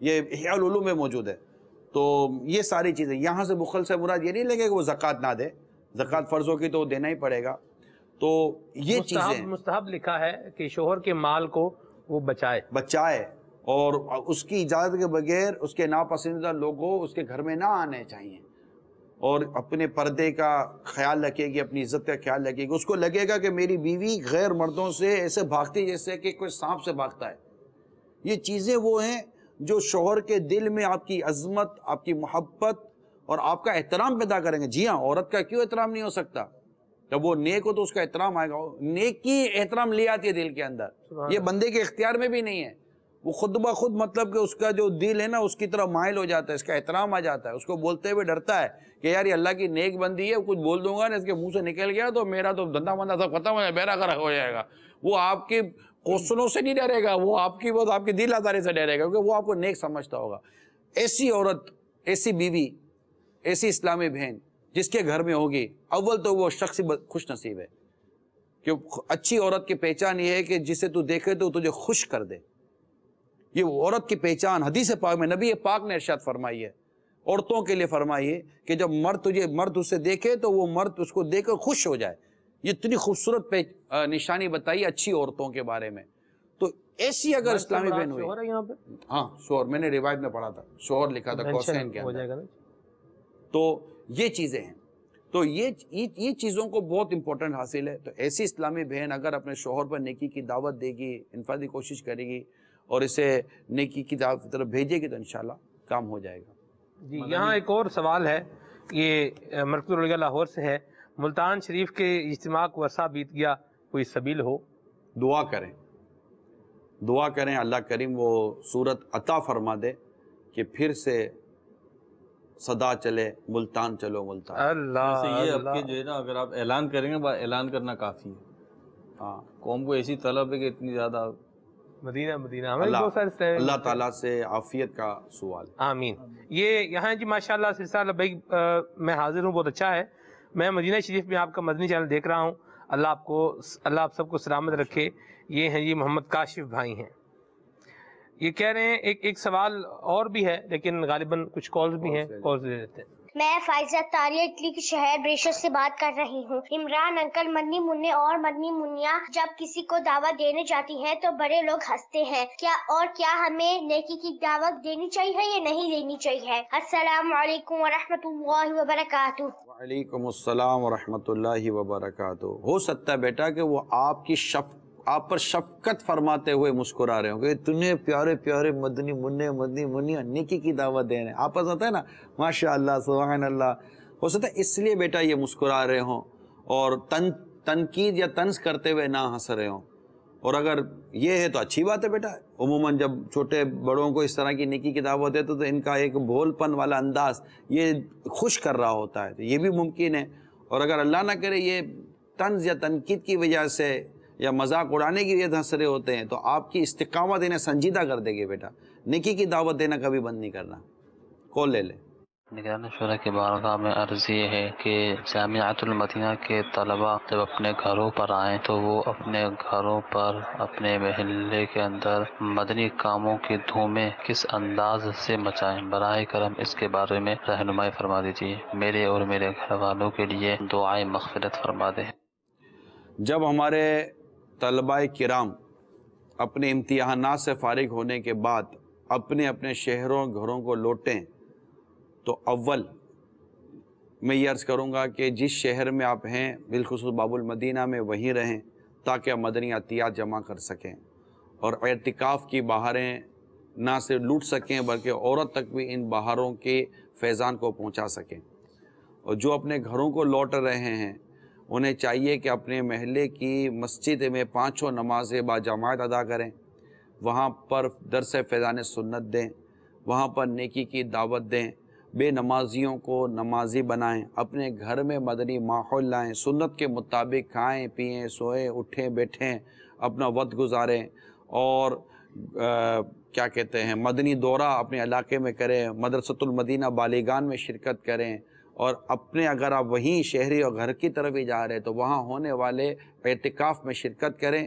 یہ احیاء العلوم میں موجود ہے۔ تو یہ ساری چیزیں، یہاں سے بخل سے مراد یہ نہیں لگے کہ وہ زکوٰۃ نہ دے، زکوٰۃ فرض ہوگی تو دینا ہی پڑے گا۔ تو یہ چیزیں مستحب لکھا ہے کہ شوہر کے مال کو وہ بچائے اور اس کی اجازت کے بغیر اس کے ناپسندیدہ لوگوں اس کے گھر میں نہ آنے چاہیے، اور اپنے پردے کا خیال رکھے گی، اپنی عزت کا خیال رکھے گی۔ اس کو لگے گا کہ میری بیوی غیر مردوں سے ایسے بھاگتی جیسے کہ کوئی سانپ سے بھاگتا ہے۔ یہ چیزیں وہ ہیں جو شوہر کے دل میں آپ کی عظمت، آپ کی محبت اور آپ کا احترام پیدا کریں گے۔ جی ہاں، عورت کا کیوں احترام نہیں ہو سکتا؟ جب وہ نیک ہو تو اس کا احترام آئے گا۔ نیک کی احترام لے آتی ہے دل کے اندر، یہ بندے کے اختیار میں بھی نہیں ہے، وہ خود بخود مطلب کہ اس کا جو دل ہے نا اس کی طرف مائل ہو جاتا ہے، اس کا احترام آ جاتا ہے، اس کو بولتے ہوئے ڈرتا ہے کہ یار یہ اللہ کی نیک بندی ہے، کچھ بول دوں گا نا اس کے منہ سے نکل گیا تو میرا تو دھندا بندہ سب ختم ہو جائے، بیرا غرق ہو جائے گا۔ وہ آپ کے کوسنوں سے نہیں ڈرے گا، وہ آپ کی دل آزاری سے ڈرے گا، کیونکہ وہ آپ کو نیک سمجھتا ہوگا۔ ایسی عورت، ایسی بیوی، ایسی اسلامی بہن جس کے گھر میں ہوگی، اول تو وہ شخص خوش نصیب ہے، کہ اچھی عورت کی پہچان یہ ہے کہ جسے تو دیکھے تو تجھے خوش کر دے۔ یہ عورت کی پہچان حدیث پاک میں نبی پاک نے ارشاد فرمائی ہے، عورتوں کے لیے فرمائی ہے کہ جب مرد اسے دیکھے تو وہ مرد اس کو دیکھ کر خوش ہو جائے۔ یہ اتنی خوبصورت نشانی بتائی اچھی عورتوں کے بارے میں۔ تو ایسی اگر اسلامی بہن ہوئی، ہاں شوہر، میں نے روایت میں پڑھا تھا، شوہر لکھا تھا قوسین کے اندر۔ تو یہ چیزیں ہیں، تو یہ چیزوں کو بہت امپورٹنٹ حاصل ہے۔ تو ایسی اسلامی بہن اگر اپنے شوہر پر نیکی کی دعوت دے گی، انفرادی کوشش کرے گی اور اسے نیکی کی دعوت کی طرف بھیجے گی تو انشاءاللہ کام ہو جائے گا۔ جی یہاں ایک اور سوال ہے، یہ مرکز العلیا لاہور سے ہے، ملتان شریف کے اجتماع کو عرصہ بیت گیا، کوئی سبیل ہو؟ دعا کریں اللہ کریم وہ صورت عطا فرما دے کہ پھر سے صدا چلے ملتان چلو ملتان۔ اللہ یہ اب کے جو ہے نا اگر آپ اعلان کریں گے، اعلان کرنا کافی ہے۔ ہاں، قوم کو ایسی طلب ہے کہ اتنی زیادہ مدینہ اللہ تعالیٰ سے عافیت کا سوال، آمین۔ یہ یہاں جی ماشاءاللہ سلسلہ بھائی میں حاضر ہوں، بہت اچھا ہے۔ میں مدینہ شریف میں آپ کا مدنی چینل دیکھ رہا ہوں، اللہ آپ سب کو سلامت رکھے۔ یہ ہیں جی محمد کاشف بھائی ہیں، یہ کہہ رہے ہیں ایک سوال اور بھی ہے لیکن غالباً کچھ کالز بھی ہیں، کالز لے لیتے ہیں۔ میں فائزہ طاریہ اٹلی کے شہر بریشو سے بات کر رہی ہوں۔ عمران انکل، مدنی منع اور مدنی منیا جب کسی کو دعوت دینے جاتی ہیں تو بڑے لوگ ہنستے ہیں، کیا ہمیں نیکی کی دعوت دینی چاہیے یا نہیں دینی چاہیے؟ السلام علیکم ورحمۃ اللہ وبرکاتہ۔ وعلیکم السلام ورحمۃ اللہ وبرکاتہ۔ ہو سکتا ہے بیٹا کہ وہ آپ پر شفقت فرماتے ہوئے مسکرا رہے ہوں کہ تُنے پیارے پیارے مدنی منیا نیکی کی دعوت دے رہے ہیں، آپس ہوتا ہے نا ماشاء اللہ سبحان اللہ، ہو سکتا ہے اس لیے بیٹا یہ مسکرا رہے ہوں اور تنقید یا طنز کرتے ہوئے نہ ہنس رہے ہوں۔ اور اگر یہ ہے تو اچھی بات ہے بیٹا، عموماً جب چھوٹے بڑوں کو اس طرح کی نیکی کی دعوت دیتے تو ان کا ایک بھول پن والا انداز یہ خوش کر رہا ہوتا ہے، تو یہ بھی ممکن ہے۔ اور اگر اللہ نہ کرے یہ طنز یا تنقید کی وجہ سے یا مذاق اڑانے کی وجہ سے ہنس رہے ہوتے ہیں تو آپ کی استقامت انہیں سنجیدہ کر دے گی بیٹا، نیکی کی دعوت دینا کبھی بند نہیں کرنا۔ کال لے لیں۔ نگران شورا کی بارگاہ میں عرض یہ ہے کہ جامعۃ المدینہ کے طلباء جب اپنے گھروں پر آئیں تو وہ اپنے گھروں پر اپنے محلے کے اندر مدنی کاموں کی دھومیں کس انداز سے مچائیں، براہ کرم اس کے بارے میں رہنمائی فرما دیجیے، میرے اور میرے گھر والوں کے لیے دعائیں مغفرت فرما دیں۔ جب ہمارے طلباء کرام اپنے امتحانات سے فارغ ہونے کے بعد اپنے اپنے شہروں گھروں کو لوٹیں تو اول میں یہ عرض کروں گا کہ جس شہر میں آپ ہیں بالخصوص باب المدینہ میں وہیں رہیں تاکہ آپ مدنی عطیات جمع کر سکیں اور اعتکاف کی بہاریں نہ صرف لوٹ سکیں بلکہ عورت تک بھی ان بہاروں کے فیضان کو پہنچا سکیں۔ اور جو اپنے گھروں کو لوٹ رہے ہیں انہیں چاہیے کہ اپنے محلے کی مسجد میں 5 نمازیں باجماعت ادا کریں، وہاں پر درس فیضان سنت دیں، وہاں پر نیکی کی دعوت دیں، بے نمازیوں کو نمازی بنائیں، اپنے گھر میں مدنی ماحول لائیں، سنت کے مطابق کھائیں پئیں سوئیں اٹھیں بیٹھیں، اپنا وقت گزاریں اور کیا کہتے ہیں مدنی دورہ اپنے علاقے میں کریں، مدرسۃ المدینہ بالیگان میں شرکت کریں، اور اپنے اگر آپ وہیں شہری اور گھر کی طرف ہی جا رہے تو وہاں ہونے والے اعتکاف میں شرکت کریں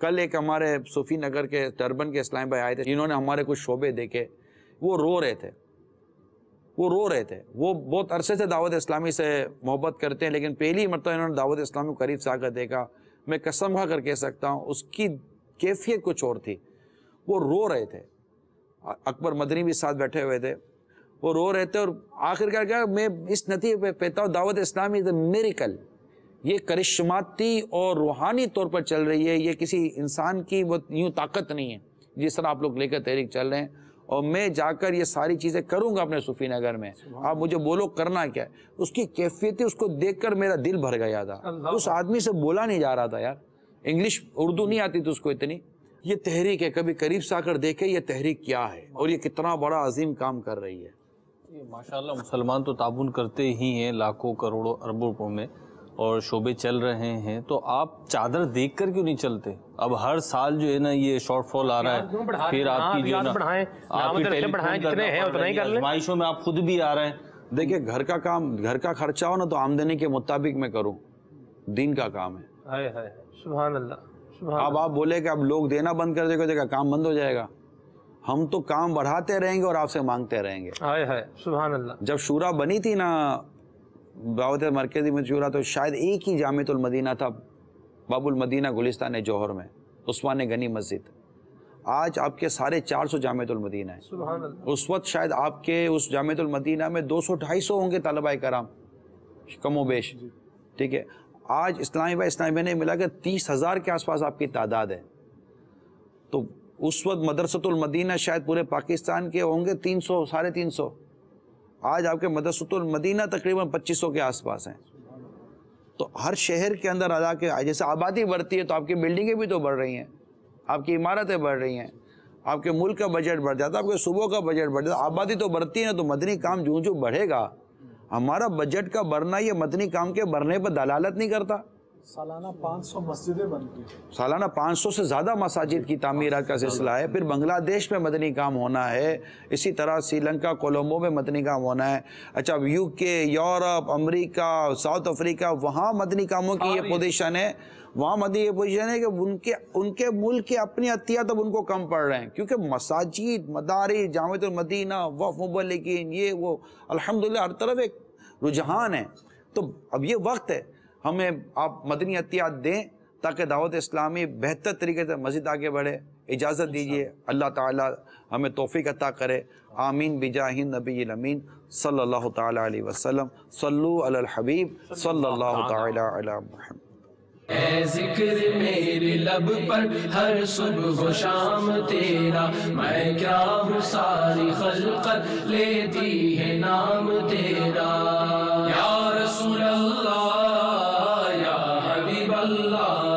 کل ایک ہمارے صوفی نگر کے ٹربن کے اسلام بھائی آئے تھے، جنہوں نے ہمارے کچھ شعبے دیکھے، وہ رو رہے تھے، وہ بہت عرصے سے دعوت اسلامی سے محبت کرتے ہیں، لیکن پہلی مرتبہ انہوں نے دعوت اسلامی کو قریب سے آ کر دیکھا۔ میں قسم کھا کر کہہ سکتا ہوں اس کی کیفیت کچھ اور تھی، وہ رو رہے تھے۔ اکبر مدنی بھی ساتھ بیٹھے ہوئے تھے، وہ رو رہے تھے، اور آخر کار کیا، میں اس نتیجے پہ پیتا ہوں دعوت اسلامی از اے میریکل، یہ کرشماتی اور روحانی طور پر چل رہی ہے، یہ کسی انسان کی وہ یوں طاقت نہیں ہے جس طرح آپ لوگ لے کر تحریک چل رہے ہیں۔ اور میں جا کر یہ ساری چیزیں کروں گا اپنے صوفی نگر میں، آپ مجھے بولو کرنا کیا ہے۔ اس کی کیفیت، اس کو دیکھ کر میرا دل بھر گیا تھا۔ اس آدمی سے بولا نہیں جا رہا تھا یار، انگلش اردو نہیں آتی تھی اس کو اتنی۔ یہ تحریک ہے، کبھی قریب سے آ کر دیکھے یہ تحریک کیا ہے اور یہ کتنا بڑا عظیم کام کر رہی ہے۔ ماشاءاللہ مسلمان تو تعاون کرتے ہی ہیں لاکھوں کروڑوں اربوں روپوں میں، اور شعبے چل رہے ہیں، تو آپ چادر دیکھ کر کیوں نہیں چلتے؟ اب ہر سال جو ہے نا یہ شارٹ فال آ رہا ہے، پھر آپ کی جو ہے نا آپ کی ٹیلی فون کرنا، آزمائشوں میں آپ خود بھی آ رہے ہیں۔ دیکھیں گھر کا کام، گھر کا خرچہ ہو نا تو آمدنی کے مطابق میں کروں، دین کا کام ہے۔ سبحان اللہ۔ اب آپ بولے کہ اب لوگ دینا بند کر دے گا، کام بند ہو جائے گا۔ ہم تو کام بڑھاتے رہیں گے اور آپ سے مانگتے رہیں گے۔ سبحان اللہ۔ جب شورا بنی تھی نا دعوت مرکزی میں شورا، تو شاید ایک ہی جامعۃ المدینہ تھا، باب المدینہ گلستان جوہر میں، عثمان غنی مسجد۔ آج آپ کے سارے 400 جامعۃ المدینہ ہیں۔ سبحان اللہ۔ اس وقت شاید آپ کے اس جامعۃ المدینہ میں 200-250 ہوں گے طلباء کرام، کم و بیش، ٹھیک ہے۔ آج اسلامی نے ملا کے 30,000 کے آس پاس آپ کی تعداد ہے۔ تو اس وقت مدرسۃ المدینہ شاید پورے پاکستان کے ہوں گے 300 350۔ آج آپ کے مدرسۃ المدینہ تقریباً 2500 کے آس پاس ہیں۔ تو ہر شہر کے اندر ادا کے جیسے آبادی بڑھتی ہے تو آپ کی بلڈنگیں بھی تو بڑھ رہی ہیں، آپ کی عمارتیں بڑھ رہی ہیں، آپ کے ملک کا بجٹ بڑھ جاتا ہے، آپ کے صوبوں کا بجٹ بڑھ جاتا ہے۔ آبادی تو بڑھتی ہے نا، تو مدنی کام جو جو بڑھے گا، ہمارا بجٹ کا بڑھنا یہ مدنی کام کے بڑھنے پر دلالت نہیں کرتا؟ سالانہ 500 مسجدیں بنتی ہیں، سالانہ 500 سے زیادہ مساجد کی تعمیرات کا سلسلہ ہے۔ پھر بنگلہ دیش میں مدنی کام ہونا ہے، اسی طرح سری لنکا، کولمبو میں مدنی کام ہونا ہے۔ اچھا یو کے، یورپ، امریکہ، ساؤتھ افریقہ، وہاں مدنی کاموں کی یہ پوزیشن ہے، وہاں مدنی یہ پوزیشن ہے کہ ان کے ملک کے اپنی عطیات اب ان کو کم پڑ رہے ہیں، کیونکہ مساجد، مدارس، جامعۃ المدینہ، وقف مبلغین، یہ وہ الحمدللہ ہر طرف ایک رجحان ہے۔ تو اب یہ وقت ہے ہمیں آپ مدنی عطیات دیں تاکہ دعوت اسلامی بہتر طریقے سے مزید آگے بڑھے۔ اجازت دیجیے، اللہ تعالی ہمیں توفیق عطا کرے، آمین بجاہ نبی الامین صلی اللہ تعالی علیہ وسلم۔ صلو علی الحبیب صلی اللہ تعالی علی محمد۔ اے ذکر میرے لب پر ہر صبح و شام تیرا، میں کیا ہوں ساری خلقت لیتی ہے نام تیرا۔ یا رسول اللہ، یا حبیب اللہ،